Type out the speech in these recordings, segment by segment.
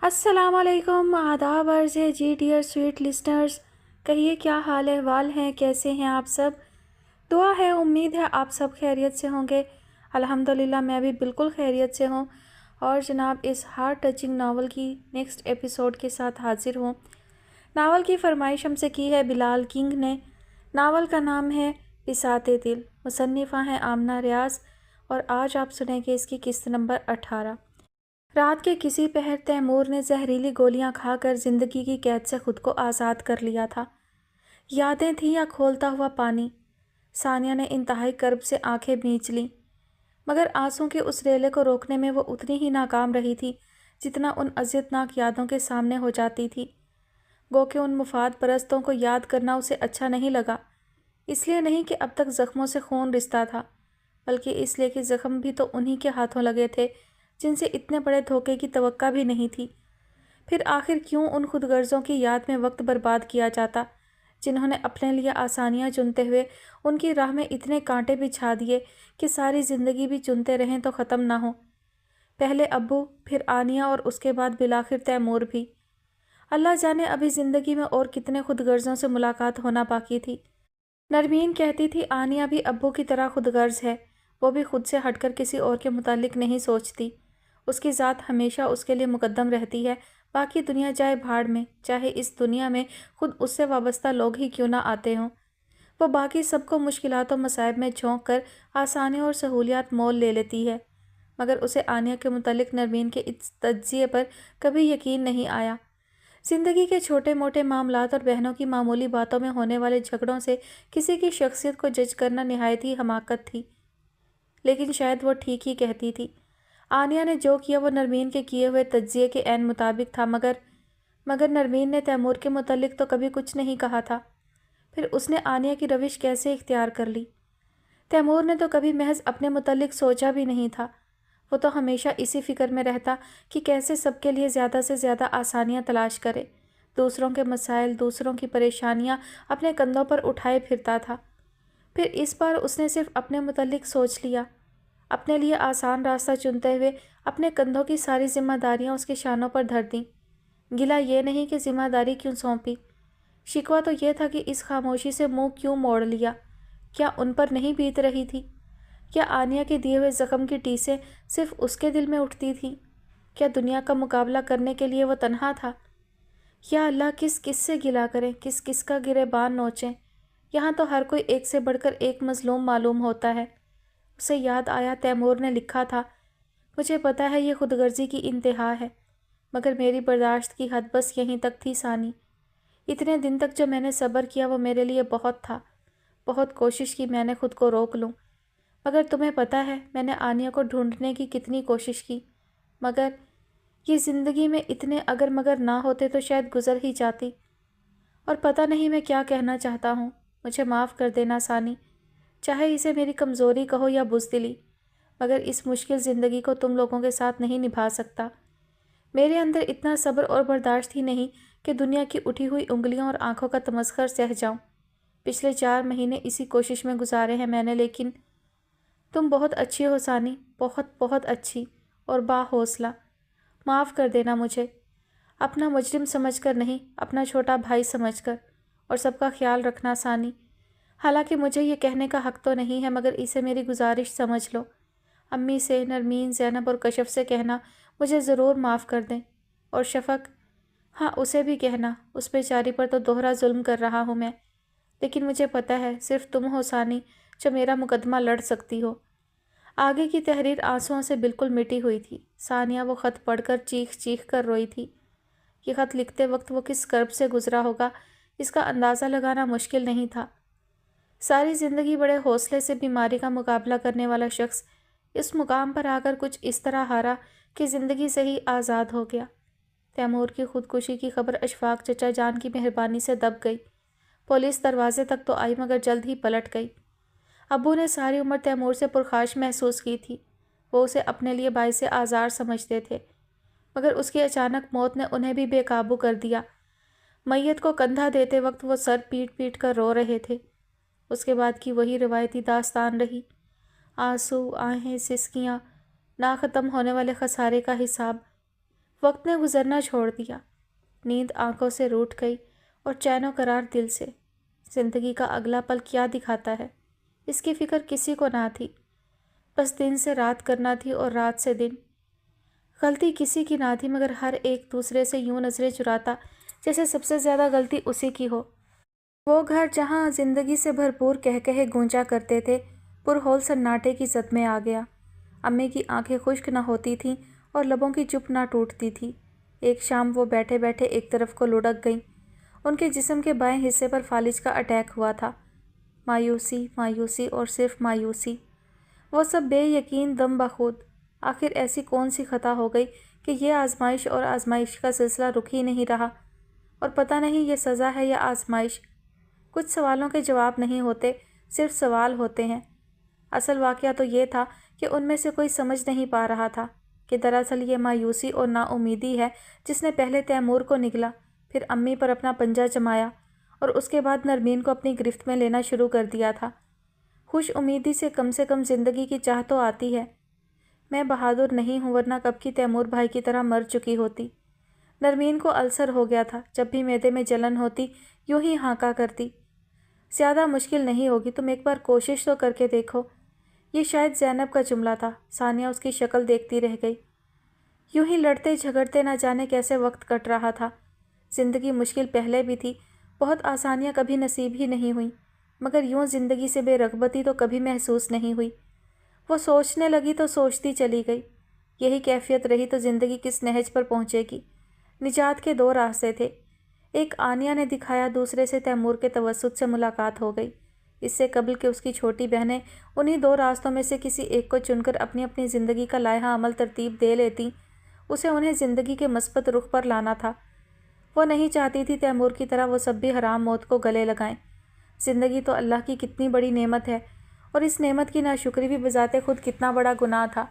السلام علیکم، آداب عرض ہے جی ڈیئر سویٹ لسنرز۔ کہیے کیا حال احوال ہیں، کیسے ہیں آپ سب؟ دعا ہے، امید ہے آپ سب خیریت سے ہوں گے۔ الحمدللہ میں بھی بالکل خیریت سے ہوں، اور جناب اس ہارٹ ٹچنگ ناول کی نیکسٹ ایپیسوڈ کے ساتھ حاضر ہوں۔ ناول کی فرمائش ہم سے کی ہے بلال کنگ نے۔ ناول کا نام ہے بساط دل، مصنفہ ہیں آمنہ ریاض، اور آج آپ سنیں گے اس کی قسط نمبر 18۔ رات کے کسی پہر تیمور نے زہریلی گولیاں کھا کر زندگی کی قید سے خود کو آزاد کر لیا تھا۔ یادیں تھیں یا کھولتا ہوا پانی؟ ثانیہ نے انتہائی کرب سے آنکھیں میچ لیں، مگر آنسوں کے اس ریلے کو روکنے میں وہ اتنی ہی ناکام رہی تھی جتنا ان اذیتناک یادوں کے سامنے ہو جاتی تھی۔ گو کہ ان مفاد پرستوں کو یاد کرنا اسے اچھا نہیں لگا، اس لیے نہیں کہ اب تک زخموں سے خون رستا تھا، بلکہ اس لیے کہ زخم بھی تو انہی کے ہاتھوں لگے تھے جن سے اتنے بڑے دھوکے کی توقع بھی نہیں تھی۔ پھر آخر کیوں ان خود غرضوں کی یاد میں وقت برباد کیا جاتا جنہوں نے اپنے لیے آسانیاں چنتے ہوئے ان کی راہ میں اتنے کانٹے بچھا دیے کہ ساری زندگی بھی چنتے رہیں تو ختم نہ ہو۔ پہلے ابو، پھر آنیہ، اور اس کے بعد بالآخر تیمور بھی۔ اللہ جانے ابھی زندگی میں اور کتنے خود غرضوں سے ملاقات ہونا باقی تھی۔ نرمین کہتی تھی آنیہ بھی ابو کی طرح خود غرض ہے، وہ بھی خود سے ہٹ کر کسی اور کے متعلق نہیں سوچتی، اس کی ذات ہمیشہ اس کے لیے مقدم رہتی ہے، باقی دنیا جائے بھاڑ میں، چاہے اس دنیا میں خود اس سے وابستہ لوگ ہی کیوں نہ آتے ہوں۔ وہ باقی سب کو مشکلات و مصائب میں جھونک کر آسانیوں اور سہولیات مول لے لیتی ہے، مگر اسے آنیہ کے متعلق نرمین کے اس تجزیے پر کبھی یقین نہیں آیا۔ زندگی کے چھوٹے موٹے معاملات اور بہنوں کی معمولی باتوں میں ہونے والے جھگڑوں سے کسی کی شخصیت کو جج کرنا نہایت ہی حماقت تھی، لیکن شاید وہ ٹھیک ہی کہتی تھی۔ آنیہ نے جو کیا وہ نرمین کے کیے ہوئے تجزیے کے عین مطابق تھا، مگر نرمین نے تیمور کے متعلق تو کبھی کچھ نہیں کہا تھا۔ پھر اس نے آنیہ کی روش کیسے اختیار کر لی؟ تیمور نے تو کبھی محض اپنے متعلق سوچا بھی نہیں تھا، وہ تو ہمیشہ اسی فکر میں رہتا کہ کیسے سب کے لیے زیادہ سے زیادہ آسانیاں تلاش کرے، دوسروں کے مسائل، دوسروں کی پریشانیاں اپنے کندھوں پر اٹھائے پھرتا تھا۔ پھر اس بار اس نے صرف اپنے متعلق سوچ لیا، اپنے لیے آسان راستہ چنتے ہوئے اپنے کندھوں کی ساری ذمہ داریاں اس کے شانوں پر دھر دیں۔ گلہ یہ نہیں کہ ذمہ داری کیوں سونپی، شکوہ تو یہ تھا کہ اس خاموشی سے منہ کیوں موڑ لیا۔ کیا ان پر نہیں بیت رہی تھی؟ کیا آنیہ کے دیے ہوئے زخم کی ٹیسیں صرف اس کے دل میں اٹھتی تھیں؟ کیا دنیا کا مقابلہ کرنے کے لیے وہ تنہا تھا؟ یا اللہ، کس کس سے گلہ کریں، کس کس کا گریبان نوچیں؟ یہاں تو ہر کوئی ایک سے بڑھ کر ایک مظلوم معلوم ہوتا ہے۔ اسے یاد آیا تیمور نے لکھا تھا، مجھے پتا ہے یہ خود غرضی کی انتہا ہے، مگر میری برداشت کی حد بس یہیں تک تھی ثانی۔ اتنے دن تک جو میں نے صبر کیا وہ میرے لیے بہت تھا، بہت کوشش کی میں نے خود کو روک لوں، مگر تمہیں پتا ہے میں نے آنیہ کو ڈھونڈنے کی کتنی کوشش کی، مگر یہ زندگی میں اتنے اگر مگر نہ ہوتے تو شاید گزر ہی جاتی۔ اور پتہ نہیں میں کیا کہنا چاہتا ہوں، مجھے معاف کر دینا ثانی، چاہے اسے میری کمزوری کہو یا بزدلی، مگر اس مشکل زندگی کو تم لوگوں کے ساتھ نہیں نبھا سکتا۔ میرے اندر اتنا صبر اور برداشت ہی نہیں کہ دنیا کی اٹھی ہوئی انگلیوں اور آنکھوں کا تمسخر سہ جاؤں۔ پچھلے 4 مہینے اسی کوشش میں گزارے ہیں میں نے، لیکن تم بہت اچھی ہو ثانی، بہت بہت اچھی اور باحوصلہ۔ معاف کر دینا مجھے، اپنا مجرم سمجھ کر نہیں، اپنا چھوٹا بھائی سمجھ کر، اور سب کا خیال رکھنا ثانی۔ حالانکہ مجھے یہ کہنے کا حق تو نہیں ہے، مگر اسے میری گزارش سمجھ لو۔ امی سے، نرمین، زینب اور کشف سے کہنا مجھے ضرور معاف کر دیں، اور شفق، ہاں اسے بھی کہنا، اس بیچاری پر تو دوہرا ظلم کر رہا ہوں میں، لیکن مجھے پتہ ہے صرف تم ہو ثانی جو میرا مقدمہ لڑ سکتی ہو۔ آگے کی تحریر آنسوؤں سے بالکل مٹی ہوئی تھی۔ ثانیہ وہ خط پڑھ کر چیخ چیخ کر روئی تھی۔ یہ خط لکھتے وقت وہ کس کرب سے گزرا ہوگا اس کا اندازہ لگانا مشکل نہیں تھا۔ ساری زندگی بڑے حوصلے سے بیماری کا مقابلہ کرنے والا شخص اس مقام پر آ کر کچھ اس طرح ہارا کہ زندگی سے ہی آزاد ہو گیا۔ تیمور کی خودکشی کی خبر اشفاق چچا جان کی مہربانی سے دب گئی۔ پولیس دروازے تک تو آئی مگر جلد ہی پلٹ گئی۔ ابو نے ساری عمر تیمور سے پرخاش محسوس کی تھی، وہ اسے اپنے لیے باعث آزار سمجھتے تھے، مگر اس کی اچانک موت نے انہیں بھی بے قابو کر دیا۔ میت کو کندھا دیتے وقت وہ سر پیٹ پیٹ کر رو رہے تھے۔ اس کے بعد کی وہی روایتی داستان رہی، آنسو، آہیں، سسکیاں، نہ ختم ہونے والے خسارے کا حساب۔ وقت نے گزرنا چھوڑ دیا، نیند آنکھوں سے روٹھ گئی اور چین و قرار دل سے۔ زندگی کا اگلا پل کیا دکھاتا ہے اس کی فکر کسی کو نہ تھی، بس دن سے رات کرنا تھی اور رات سے دن۔ غلطی کسی کی نہ تھی مگر ہر ایک دوسرے سے یوں نظریں چراتا جیسے سب سے زیادہ غلطی اسی کی ہو۔ وہ گھر جہاں زندگی سے بھرپور کہے گونجا کرتے تھے، پرہول سناٹے کی زد میں آ گیا۔ امی کی آنکھیں خشک نہ ہوتی تھیں اور لبوں کی چپ نہ ٹوٹتی تھی۔ ایک شام وہ بیٹھے بیٹھے ایک طرف کو لڑک گئیں۔ ان کے جسم کے بائیں حصے پر فالج کا اٹیک ہوا تھا۔ مایوسی، مایوسی اور صرف مایوسی۔ وہ سب بے یقین دم بخود۔ آخر ایسی کون سی خطا ہو گئی کہ یہ آزمائش اور آزمائش کا سلسلہ رک ہی نہیں رہا، اور پتہ نہیں یہ سزا ہے یا آزمائش۔ کچھ سوالوں کے جواب نہیں ہوتے، صرف سوال ہوتے ہیں۔ اصل واقعہ تو یہ تھا کہ ان میں سے کوئی سمجھ نہیں پا رہا تھا کہ دراصل یہ مایوسی اور نا امیدی ہے جس نے پہلے تیمور کو نگلا، پھر امی پر اپنا پنجہ جمایا اور اس کے بعد نرمین کو اپنی گرفت میں لینا شروع کر دیا تھا۔ خوش امیدی سے کم زندگی کی چاہ تو آتی ہے۔ میں بہادر نہیں ہوں ورنہ کب کی تیمور بھائی کی طرح مر چکی ہوتی۔ نرمین کو السر ہو گیا تھا، جب بھی معدے میں جلن ہوتی یوں ہی ہانکا کرتی۔ زیادہ مشکل نہیں ہوگی، تم ایک بار کوشش تو کر کے دیکھو۔ یہ شاید زینب کا جملہ تھا۔ ثانیہ اس کی شکل دیکھتی رہ گئی۔ یوں ہی لڑتے جھگڑتے نہ جانے کیسے وقت کٹ رہا تھا۔ زندگی مشکل پہلے بھی تھی، بہت آسانیاں کبھی نصیب ہی نہیں ہوئیں، مگر یوں زندگی سے بے رغبتی تو کبھی محسوس نہیں ہوئی۔ وہ سوچنے لگی تو سوچتی چلی گئی۔ یہی کیفیت رہی تو زندگی کس نہج پر پہنچے گی؟ نجات کے دو راستے تھے، ایک آنیہ نے دکھایا، دوسرے سے تیمور کے توسط سے ملاقات ہو گئی۔ اس سے قبل کہ اس کی چھوٹی بہنیں انہی دو راستوں میں سے کسی ایک کو چن کر اپنی اپنی زندگی کا لائحہ عمل ترتیب دے لیتی، اسے انہیں زندگی کے مثبت رخ پر لانا تھا۔ وہ نہیں چاہتی تھی تیمور کی طرح وہ سب بھی حرام موت کو گلے لگائیں۔ زندگی تو اللہ کی کتنی بڑی نعمت ہے، اور اس نعمت کی ناشکری بھی بذات خود کتنا بڑا گناہ تھا۔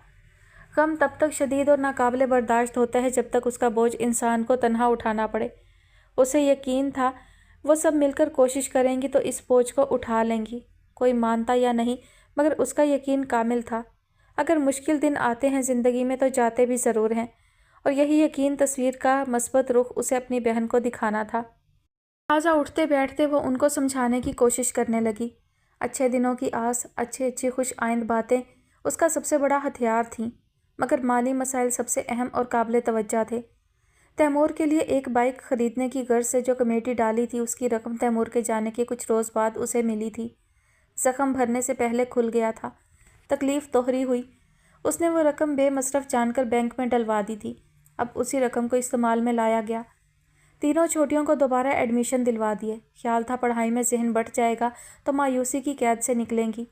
غم تب تک شدید اور ناقابل برداشت ہوتا ہے جب تک اس کا بوجھ انسان کو تنہا اٹھانا پڑے۔ اسے یقین تھا وہ سب مل کر کوشش کریں گی تو اس بوجھ کو اٹھا لیں گی، کوئی مانتا یا نہیں، مگر اس کا یقین کامل تھا۔ اگر مشکل دن آتے ہیں زندگی میں تو جاتے بھی ضرور ہیں، اور یہی یقین تصویر کا مثبت رخ اسے اپنی بہن کو دکھانا تھا۔ لہٰذا اٹھتے بیٹھتے وہ ان کو سمجھانے کی کوشش کرنے لگی۔ اچھے دنوں کی آس، اچھی خوش آئند باتیں اس کا سب سے بڑا ہتھیار تھیں، مگر مالی مسائل سب سے اہم اور قابل توجہ تھے۔ تیمور کے لیے ایک بائیک خریدنے کی غرض سے جو کمیٹی ڈالی تھی، اس کی رقم تیمور کے جانے کے کچھ روز بعد اسے ملی تھی۔ زخم بھرنے سے پہلے کھل گیا تھا، تکلیف دوہری ہوئی۔ اس نے وہ رقم بے مصرف جان کر بینک میں ڈلوا دی تھی، اب اسی رقم کو استعمال میں لایا گیا۔ تینوں چھوٹیوں کو دوبارہ ایڈمیشن دلوا دیے۔ خیال تھا پڑھائی میں ذہن بٹ جائے گا تو مایوسی کی قید سے نکلیں گی۔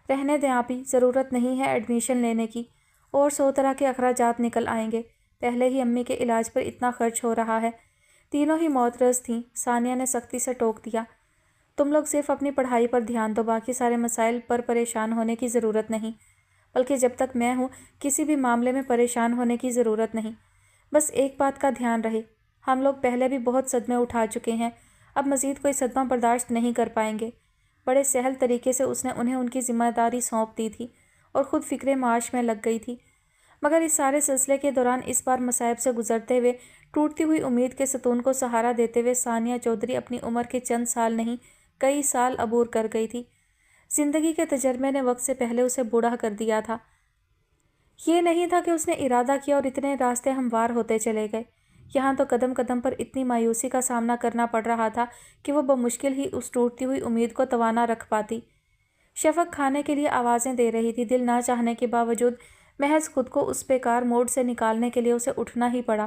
رہنے دیں آپی، ضرورت نہیں ہے ایڈمیشن لینے کی، اور 100 طرح کے اخراجات نکل آئیں گے، پہلے ہی امی کے علاج پر اتنا خرچ ہو رہا ہے۔ تینوں ہی معترض تھیں۔ ثانیہ نے سختی سے ٹوک دیا، تم لوگ صرف اپنی پڑھائی پر دھیان دو، باقی سارے مسائل پر پریشان ہونے کی ضرورت نہیں، بلکہ جب تک میں ہوں کسی بھی معاملے میں پریشان ہونے کی ضرورت نہیں۔ بس ایک بات کا دھیان رہے، ہم لوگ پہلے بھی بہت صدمے اٹھا چکے ہیں، اب مزید کوئی صدمہ برداشت نہیں کر پائیں گے۔ بڑے سہل طریقے سے اس نے انہیں ان کی ذمہ داری سونپ دی تھی اور خود فکر معاش میں لگ گئی تھی، مگر اس سارے سلسلے کے دوران اس بار مصائب سے گزرتے ہوئے، ٹوٹتی ہوئی امید کے ستون کو سہارا دیتے ہوئے ثانیہ چودھری اپنی عمر کے چند سال نہیں، کئی سال عبور کر گئی تھی۔ زندگی کے تجربے نے وقت سے پہلے اسے بوڑھا کر دیا تھا۔ یہ نہیں تھا کہ اس نے ارادہ کیا اور اتنے راستے ہموار ہوتے چلے گئے۔ یہاں تو قدم قدم پر اتنی مایوسی کا سامنا کرنا پڑ رہا تھا کہ وہ بمشکل ہی اس ٹوٹتی ہوئی امید کو توانا رکھ پاتی۔ شفق کھانے کے لیے آوازیں دے رہی تھی، دل نہ چاہنے کے باوجود محض خود کو اس بیکار موڈ سے نکالنے کے لیے اسے اٹھنا ہی پڑا،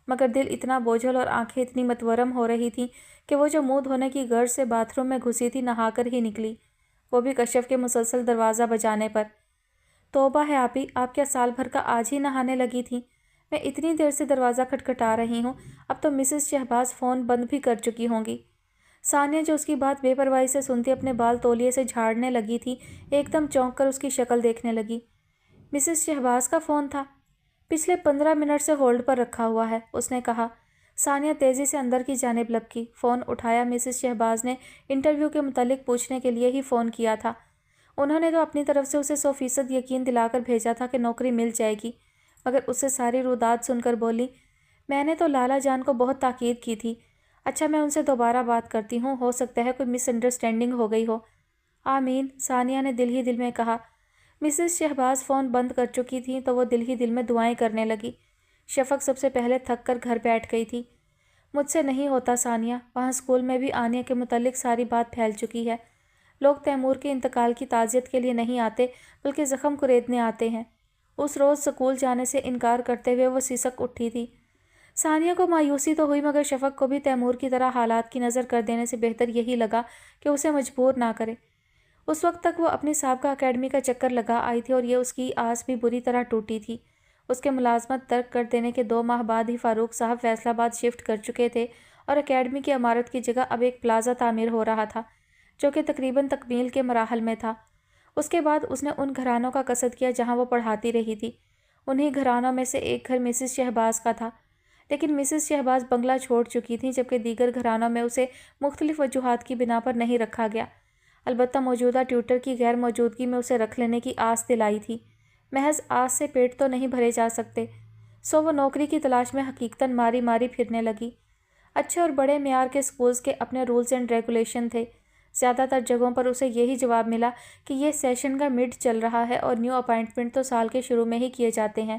مگر دل اتنا بوجھل اور آنکھیں اتنی متورم ہو رہی تھیں کہ وہ جو منہ دھونے کی غرض سے باتھ روم میں گھسی تھی، نہا کر ہی نکلی، وہ بھی کشف کے مسلسل دروازہ بجانے پر۔ توبہ ہے آپی، آپ کیا سال بھر کا آج ہی نہانے لگی تھیں؟ میں اتنی دیر سے دروازہ کھٹکھٹا رہی ہوں، اب تو مسز شہباز فون بند بھی کر چکی ہوں گی۔ ثانیہ جو اس کی بات بے پرواہی سے سنتی اپنے بال تولیے سے جھاڑنے لگی تھی، ایک دم چونک کر اس کی شکل دیکھنے لگی۔ مسز شہباز کا فون تھا؟ پچھلے 15 منٹ سے ہولڈ پر رکھا ہوا ہے، اس نے کہا۔ ثانیہ تیزی سے اندر کی جانب لپکی، فون اٹھایا۔ مسز شہباز نے انٹرویو کے متعلق پوچھنے کے لیے ہی فون کیا تھا۔ انہوں نے تو اپنی طرف سے اسے 100% یقین دلا کر بھیجا تھا کہ نوکری مل جائے گی، مگر اس سے ساری روداد سن کر بولی، میں نے تو لالا جان کو بہت تاکید کی تھی۔ اچھا میں ان سے دوبارہ بات کرتی ہوں، ہو سکتا ہے کوئی مس انڈرسٹینڈنگ ہو گئی ہو۔ آمین، ثانیہ نے دل ہی دل میں کہا۔ مسز شہباز فون بند کر چکی تھیں تو وہ دل ہی دل میں دعائیں کرنے لگی۔ شفق سب سے پہلے تھک کر گھر بیٹھ گئی تھی۔ مجھ سے نہیں ہوتا ثانیہ، وہاں اسکول میں بھی آنیہ کے متعلق ساری بات پھیل چکی ہے۔ لوگ تیمور کے انتقال کی تعزیت کے لیے نہیں آتے بلکہ زخم کریدنے آتے ہیں۔ اس روز اسکول جانے سے انکار کرتے ہوئے وہ سسک اٹھی تھی۔ ثانیہ کو مایوسی تو ہوئی مگر شفق کو بھی تیمور کی طرح حالات کی نظر کر دینے سے بہتر یہی لگا کہ اسے مجبور نہ کرے۔ اس وقت تک وہ اپنی سابقہ اکیڈمی کا چکر لگا آئی تھی اور یہ اس کی آس بھی بری طرح ٹوٹی تھی۔ اس کے ملازمت ترک کر دینے کے 2 ماہ بعد ہی فاروق صاحب فیصل آباد شفٹ کر چکے تھے اور اکیڈمی کی عمارت کی جگہ اب ایک پلازا تعمیر ہو رہا تھا جو کہ تقریباً تکمیل کے مراحل میں تھا۔ اس کے بعد اس نے ان گھرانوں کا قصد کیا جہاں وہ پڑھاتی رہی تھی۔ انہی گھرانوں میں سے ایک گھر مسز شہباز کا تھا، لیکن مسز شہباز بنگلہ چھوڑ چکی تھیں جبکہ دیگر گھرانوں میں اسے مختلف وجوہات کی بنا پر نہیں رکھا گیا۔ البتہ موجودہ ٹیوٹر کی غیر موجودگی میں اسے رکھ لینے کی آس دلائی تھی۔ محض آس سے پیٹ تو نہیں بھرے جا سکتے، سو وہ نوکری کی تلاش میں حقیقتاً ماری ماری پھرنے لگی۔ اچھے اور بڑے معیار کے اسکولز کے اپنے رولز اینڈ ریگولیشن تھے۔ زیادہ تر جگہوں پر اسے یہی جواب ملا کہ یہ سیشن کا مڈ چل رہا ہے اور نیو اپائنٹمنٹ تو سال کے شروع میں ہی کیے جاتے ہیں،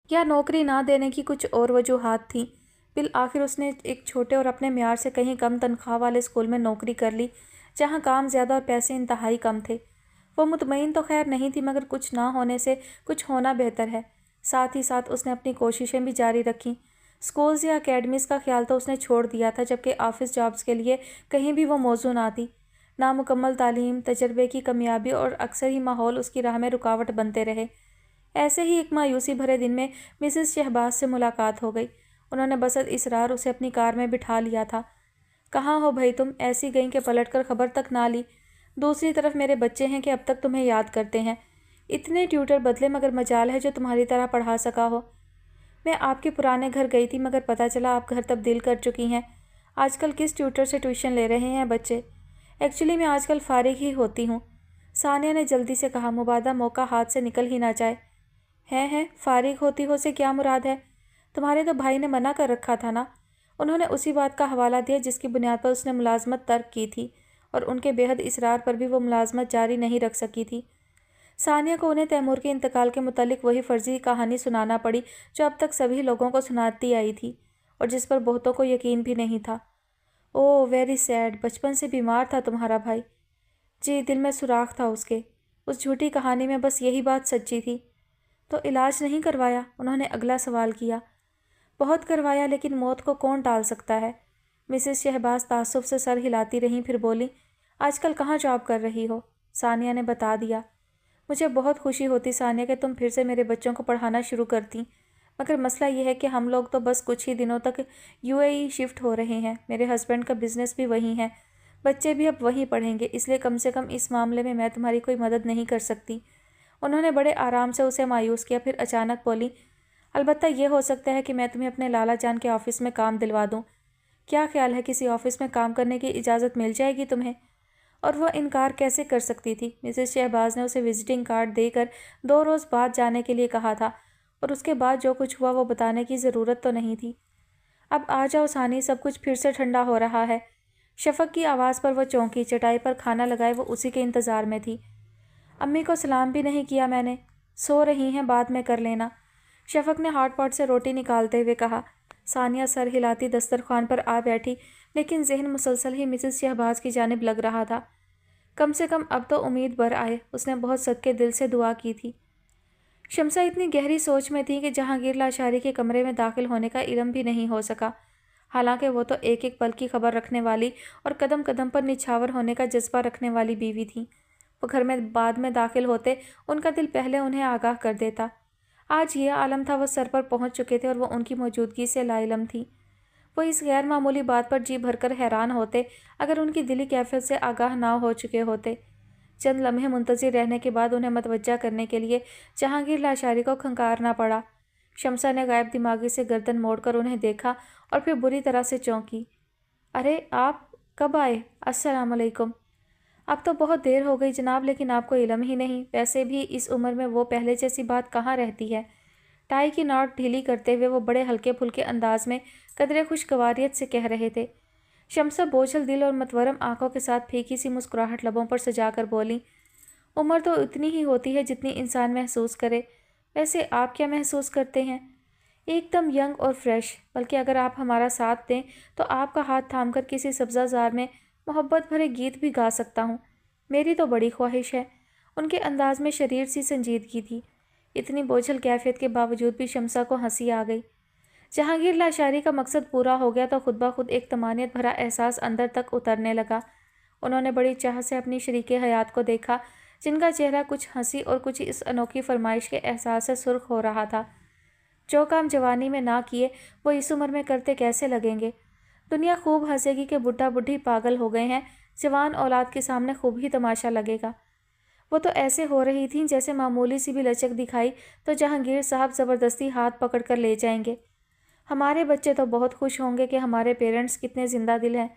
یا نوکری نہ دینے کی کچھ اور وجوہات تھیں۔ بالآخر اس نے ایک چھوٹے اور اپنے معیار سے کہیں کم تنخواہ والے اسکول میں نوکری کر لی جہاں کام زیادہ اور پیسے انتہائی کم تھے۔ وہ مطمئن تو خیر نہیں تھی مگر کچھ نہ ہونے سے کچھ ہونا بہتر ہے۔ ساتھ ہی ساتھ اس نے اپنی کوششیں بھی جاری رکھیں۔ اسکولز یا اکیڈمیز کا خیال تو اس نے چھوڑ دیا تھا جبکہ آفس جابز کے لیے کہیں بھی وہ موزوں نہ تھی۔ نامکمل تعلیم، تجربے کی کمیابی اور اکثر ہی ماحول اس کی راہ میں رکاوٹ بنتے رہے۔ ایسے ہی ایک مایوسی بھرے دن میں مسز شہباز سے ملاقات ہو گئی۔ انہوں نے بسط اصرار اسے اپنی کار میں بٹھا لیا تھا۔ کہاں ہو بھائی تم؟ ایسی گئیں کہ پلٹ کر خبر تک نہ لی۔ دوسری طرف میرے بچے ہیں کہ اب تک تمہیں یاد کرتے ہیں۔ اتنے ٹیوٹر بدلے مگر مجال ہے جو تمہاری طرح پڑھا سکا ہو۔ میں آپ کے پرانے گھر گئی تھی مگر پتہ چلا آپ گھر تبدیل کر چکی ہیں۔ آج کل کس ٹیوٹر سے ٹیوشن لے رہے ہیں بچے؟ ایکچولی میں آج کل فارغ ہی ہوتی ہوں، ثانیہ نے جلدی سے کہا، مبادہ موقع ہاتھ سے نکل ہی نہ جائے۔ ہیں فارغ ہوتی ہو سے کیا مراد ہے؟ تمہارے تو بھائی نے منع کر رکھا تھا نا۔ انہوں نے اسی بات کا حوالہ دیا جس کی بنیاد پر اس نے ملازمت ترک کی تھی اور ان کے بے حد اصرار پر بھی وہ ملازمت جاری نہیں رکھ سکی تھی۔ ثانیہ کو انہیں تیمور کے انتقال کے متعلق وہی فرضی کہانی سنانا پڑی جو اب تک سبھی لوگوں کو سناتی آئی تھی اور جس پر بہتوں کو یقین بھی نہیں تھا۔ اوہ ویری سیڈ، بچپن سے بیمار تھا تمہارا بھائی؟ جی، دل میں سوراخ تھا اس کے۔ اس جھوٹی کہانی میں بس یہی بات سچی تھی۔ تو علاج نہیں کروایا؟ انہوں نے اگلا سوال کیا۔ بہت کروایا لیکن موت کو کون ٹال سکتا ہے؟ مسز شہباز تعصب سے سر ہلاتی رہیں پھر بولی، آج کل کہاں جاب کر رہی ہو؟ ثانیہ نے بتا دیا۔ مجھے بہت خوشی ہوتی ثانیہ کہ تم پھر سے میرے بچوں کو پڑھانا شروع کرتی، مگر مسئلہ یہ ہے کہ ہم لوگ تو بس کچھ ہی دنوں تک UAE شفٹ ہو رہے ہیں۔ میرے ہسبینڈ کا بزنس بھی وہیں ہے، بچے بھی اب وہیں پڑھیں گے، اس لیے کم سے کم اس معاملے میں تمہاری کوئی مدد نہیں کر سکتی۔ انہوں نے بڑے آرام سے اسے مایوس کیا، پھر اچانک بولی، البتہ یہ ہو سکتا ہے کہ میں تمہیں اپنے لالا جان کے آفس میں کام دلوا دوں۔ کیا خیال ہے کسی آفس میں کام کرنے کی اجازت مل جائے گی تمہیں؟ اور وہ انکار کیسے کر سکتی تھی؟ مسز شہباز نے اسے وزٹنگ کارڈ دے کر 2 روز بعد جانے کے لیے کہا تھا اور اس کے بعد جو کچھ ہوا وہ بتانے کی ضرورت تو نہیں تھی۔ اب آ جاؤ ثانی، سب کچھ پھر سے ٹھنڈا ہو رہا ہے۔ شفق کی آواز پر وہ چونکی، چٹائی پر کھانا لگائے وہ اسی کے انتظار میں تھی۔ امی کو سلام بھی نہیں کیا میں نے، سو رہی ہیں بعد میں کر لینا، شفق نے ہاٹ پاٹ سے روٹی نکالتے ہوئے کہا۔ ثانیہ سر ہلاتی دسترخوان پر آ بیٹھی لیکن ذہن مسلسل ہی مسز شہباز کی جانب لگ رہا تھا۔ کم سے کم اب تو امید بھر آئے، اس نے بہت صدقے دل سے دعا کی تھی۔ شمسہ اتنی گہری سوچ میں تھی کہ جہانگیر لاشاری کے کمرے میں داخل ہونے کا علم بھی نہیں ہو سکا، حالانکہ وہ تو ایک ایک پل کی خبر رکھنے والی اور قدم قدم پر نچھاور ہونے کا جذبہ رکھنے والی بیوی تھی۔ وہ گھر میں بعد میں داخل ہوتے ان کا دل پہلے انہیں آگاہ کر دیتا۔ آج یہ عالم تھا وہ سر پر پہنچ چکے تھے اور وہ ان کی موجودگی سے لا علم تھی۔ وہ اس غیر معمولی بات پر جی بھر کر حیران ہوتے اگر ان کی دلی کیفیت سے آگاہ نہ ہو چکے ہوتے۔ چند لمحے منتظر رہنے کے بعد انہیں متوجہ کرنے کے لیے جہانگیر لاشاری کو کھنکارنا پڑا۔ شمسہ نے غائب دماغی سے گردن موڑ کر انہیں دیکھا اور پھر بری طرح سے چونکی۔ ارے آپ کب آئے؟ السلام علیکم۔ اب تو بہت دیر ہو گئی جناب، لیکن آپ کو علم ہی نہیں، ویسے بھی اس عمر میں وہ پہلے جیسی بات کہاں رہتی ہے۔ ٹائی کی ناٹ ڈھیلی کرتے ہوئے وہ بڑے ہلکے پھلکے انداز میں قدرے خوشگواریت سے کہہ رہے تھے۔ شمسہ بوجھل دل اور متورم آنکھوں کے ساتھ پھیکی سی مسکراہٹ لبوں پر سجا کر بولی، عمر تو اتنی ہی ہوتی ہے جتنی انسان محسوس کرے، ویسے آپ کیا محسوس کرتے ہیں؟ ایک دم ینگ اور فریش، بلکہ اگر آپ ہمارا ساتھ دیں تو آپ کا ہاتھ تھام کر کسی سبزہ زار میں محبت بھرے گیت بھی گا سکتا ہوں، میری تو بڑی خواہش ہے۔ ان کے انداز میں شریر سی سنجیدگی تھی۔ اتنی بوجھل کیفیت کے باوجود بھی شمسہ کو ہنسی آ گئی۔ جہانگیر لاشاری کا مقصد پورا ہو گیا تو خود بخود ایک طمانینت بھرا احساس اندر تک اترنے لگا۔ انہوں نے بڑی چاہ سے اپنی شریک حیات کو دیکھا، جن کا چہرہ کچھ ہنسی اور کچھ اس انوکھی فرمائش کے احساس سے سرخ ہو رہا تھا۔ جو کام جوانی میں نہ کیے وہ اس عمر میں کرتے کیسے لگیں گے؟ دنیا خوب ہنسے گی کہ بڈھا بڈھی پاگل ہو گئے ہیں، جوان اولاد کے سامنے خوب ہی تماشا لگے گا۔ وہ تو ایسے ہو رہی تھیں جیسے معمولی سی بھی لچک دکھائی تو جہانگیر صاحب زبردستی ہاتھ پکڑ کر لے جائیں گے۔ ہمارے بچے تو بہت خوش ہوں گے کہ ہمارے پیرنٹس کتنے زندہ دل ہیں۔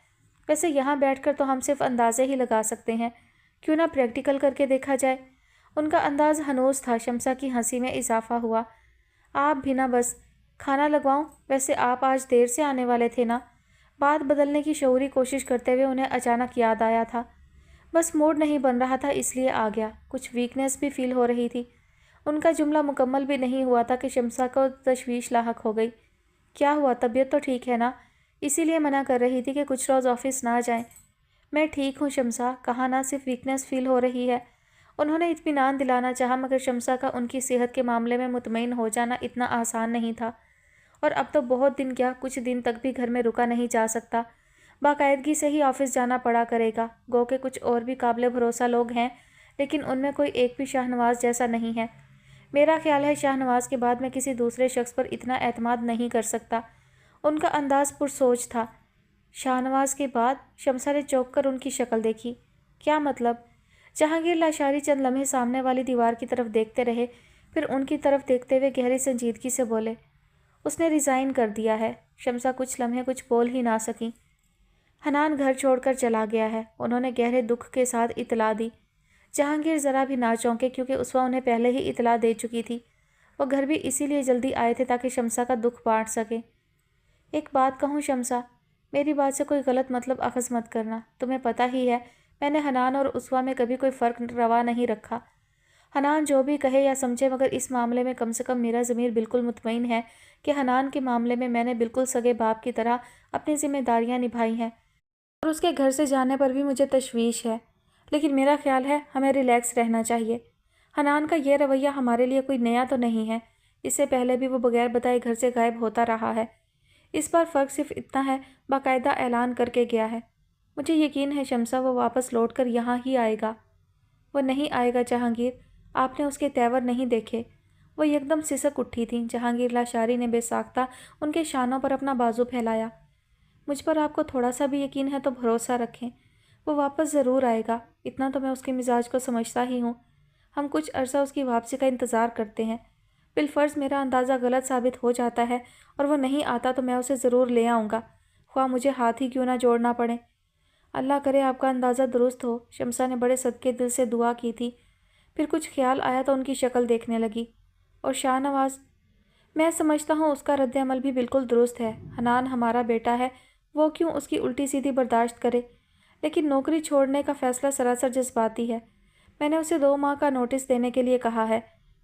ویسے یہاں بیٹھ کر تو ہم صرف اندازے ہی لگا سکتے ہیں، کیوں نہ پریکٹیکل کر کے دیکھا جائے؟ ان کا انداز ہنوز تھا۔ شمسہ کی ہنسی میں اضافہ ہوا۔ آپ بھی نہ بس کھانا لگواؤں؟ ویسے آپ آج دیر سے آنے والے تھے نا؟ بات بدلنے کی شعوری کوشش کرتے ہوئے انہیں اچانک یاد آیا تھا۔ بس موڈ نہیں بن رہا تھا اس لیے آ گیا۔ کچھ ویکنیس بھی فیل ہو رہی تھی۔ ان کا جملہ مکمل بھی نہیں ہوا تھا کہ شمسہ کو تشویش لاحق ہو گئی۔ کیا ہوا؟ طبیعت تو ٹھیک ہے نا؟ اسی لیے منع کر رہی تھی کہ کچھ روز آفس نہ جائیں۔ میں ٹھیک ہوں شمسہ، کہا نا صرف ویکنیس فیل ہو رہی ہے۔ انہوں نے اطمینان دلانا چاہا مگر شمسہ کا ان کی صحت کے معاملے میں مطمئن ہو جانا اتنا آسان نہیں تھا، اور اب تو بہت دن کیا کچھ دن تک بھی گھر میں رکا نہیں جا سکتا۔ باقاعدگی سے ہی آفس جانا پڑا کرے گا۔ گو کہ کچھ اور بھی قابل بھروسہ لوگ ہیں لیکن ان میں کوئی ایک بھی شاہ نواز جیسا نہیں ہے۔ میرا خیال ہے شاہ نواز کے بعد میں کسی دوسرے شخص پر اتنا اعتماد نہیں کر سکتا۔ ان کا انداز پرسوچ تھا۔ شاہ نواز کے بعد؟ شمسہ نے چونک کر ان کی شکل دیکھی۔ کیا مطلب؟ جہانگیر لاشاری چند لمحے سامنے والی دیوار کی طرف دیکھتے رہے، پھر ان کی طرف دیکھتے ہوئے گہری سنجیدگی سے بولے، اس نے ریزائن کر دیا ہے۔ شمسہ کچھ لمحے کچھ بول ہی نہ سکیں۔ حنان گھر چھوڑ کر چلا گیا ہے، انہوں نے گہرے دکھ کے ساتھ اطلاع دی۔ جہانگیر ذرا بھی نہ چونکے کیونکہ اسوا انہیں پہلے ہی اطلاع دے چکی تھی۔ وہ گھر بھی اسی لیے جلدی آئے تھے تاکہ شمسہ کا دکھ بانٹ سکے۔ ایک بات کہوں شمسہ، میری بات سے کوئی غلط مطلب اخذ مت کرنا۔ تمہیں پتہ ہی ہے میں نے حنان اور اسوا میں کبھی کوئی فرق روا نہیں رکھا۔ حنان جو بھی کہے یا سمجھے مگر اس معاملے میں کم سے کم میرا ضمیر بالکل مطمئن ہے کہ حنان کے معاملے میں نے بالکل سگے باپ کی طرح اپنی ذمہ داریاں نبھائی ہیں، اور اس کے گھر سے جانے پر بھی مجھے تشویش ہے، لیکن میرا خیال ہے ہمیں ریلیکس رہنا چاہیے۔ حنان کا یہ رویہ ہمارے لیے کوئی نیا تو نہیں ہے، اس سے پہلے بھی وہ بغیر بتائے گھر سے غائب ہوتا رہا ہے۔ اس بار فرق صرف اتنا ہے، باقاعدہ اعلان کر کے گیا ہے۔ مجھے یقین ہے شمسہ وہ واپس لوٹ کر یہاں ہی آئے گا۔ وہ نہیں آئے گا جہانگیر، آپ نے اس کے تیور نہیں دیکھے؟ وہ یکدم سسک اٹھی تھیں۔ جہانگیر لاشاری نے بے ساختہ ان کے شانوں پر اپنا بازو پھیلایا۔ مجھ پر آپ کو تھوڑا سا بھی یقین ہے تو بھروسہ رکھیں، وہ واپس ضرور آئے گا، اتنا تو میں اس کے مزاج کو سمجھتا ہی ہوں۔ ہم کچھ عرصہ اس کی واپسی کا انتظار کرتے ہیں، بالفرض میرا اندازہ غلط ثابت ہو جاتا ہے اور وہ نہیں آتا تو میں اسے ضرور لے آؤں گا، خواہ مجھے ہاتھ ہی کیوں نہ جوڑنا پڑے۔ اللہ کرے آپ کا اندازہ درست ہو، شمسہ نے بڑے صدقے دل سے دعا کی تھی۔ پھر کچھ خیال آیا تو ان کی شکل دیکھنے لگی۔ اور شاہ نواز؟ میں سمجھتا ہوں اس کا رد عمل بھی بالکل درست ہے۔ حنان ہمارا بیٹا ہے، وہ کیوں اس کی الٹی سیدھی برداشت کرے؟ لیکن نوکری چھوڑنے کا فیصلہ سراسر جذباتی ہے۔ میں نے اسے 2 ماہ کا نوٹس دینے کے لیے کہا ہے۔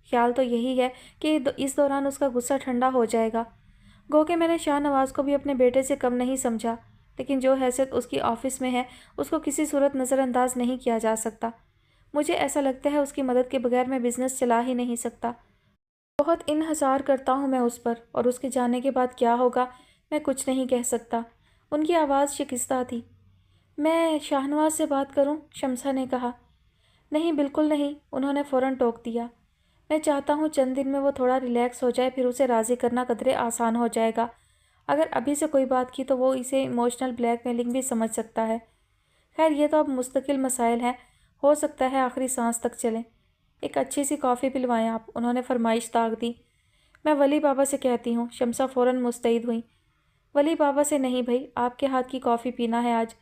خیال تو یہی ہے کہ اس دوران اس کا غصہ ٹھنڈا ہو جائے گا۔ گو کہ میں نے شاہ نواز کو بھی اپنے بیٹے سے کم نہیں سمجھا، لیکن جو حیثیت اس کی آفس میں ہے اس کو کسی صورت نظر انداز نہیں کیا جا سکتا۔ مجھے ایسا لگتا ہے اس کی مدد کے بغیر میں بزنس چلا ہی نہیں سکتا۔ بہت انحصار کرتا ہوں میں اس پر، اور اس کے جانے کے بعد کیا ہوگا میں کچھ نہیں کہہ سکتا۔ ان کی آواز شکستہ تھی۔ میں شاہ نواز سے بات کروں؟ شمسہ نے کہا۔ نہیں بالکل نہیں، انہوں نے فوراً ٹوک دیا۔ میں چاہتا ہوں چند دن میں وہ تھوڑا ریلیکس ہو جائے، پھر اسے راضی کرنا قدرے آسان ہو جائے گا۔ اگر ابھی سے کوئی بات کی تو وہ اسے ایموشنل بلیک میلنگ بھی سمجھ سکتا ہے۔ خیر یہ تو اب مستقل مسائل ہیں، ہو سکتا ہے آخری سانس تک چلیں۔ ایک اچھی سی کافی پلوائیں آپ، انہوں نے فرمائش داغ دی۔ میں ولی بابا سے کہتی ہوں، شمسہ فوراً مستعد ہوئی۔ ولی بابا سے نہیں بھائی، آپ کے ہاتھ کی کافی پینا ہے آج،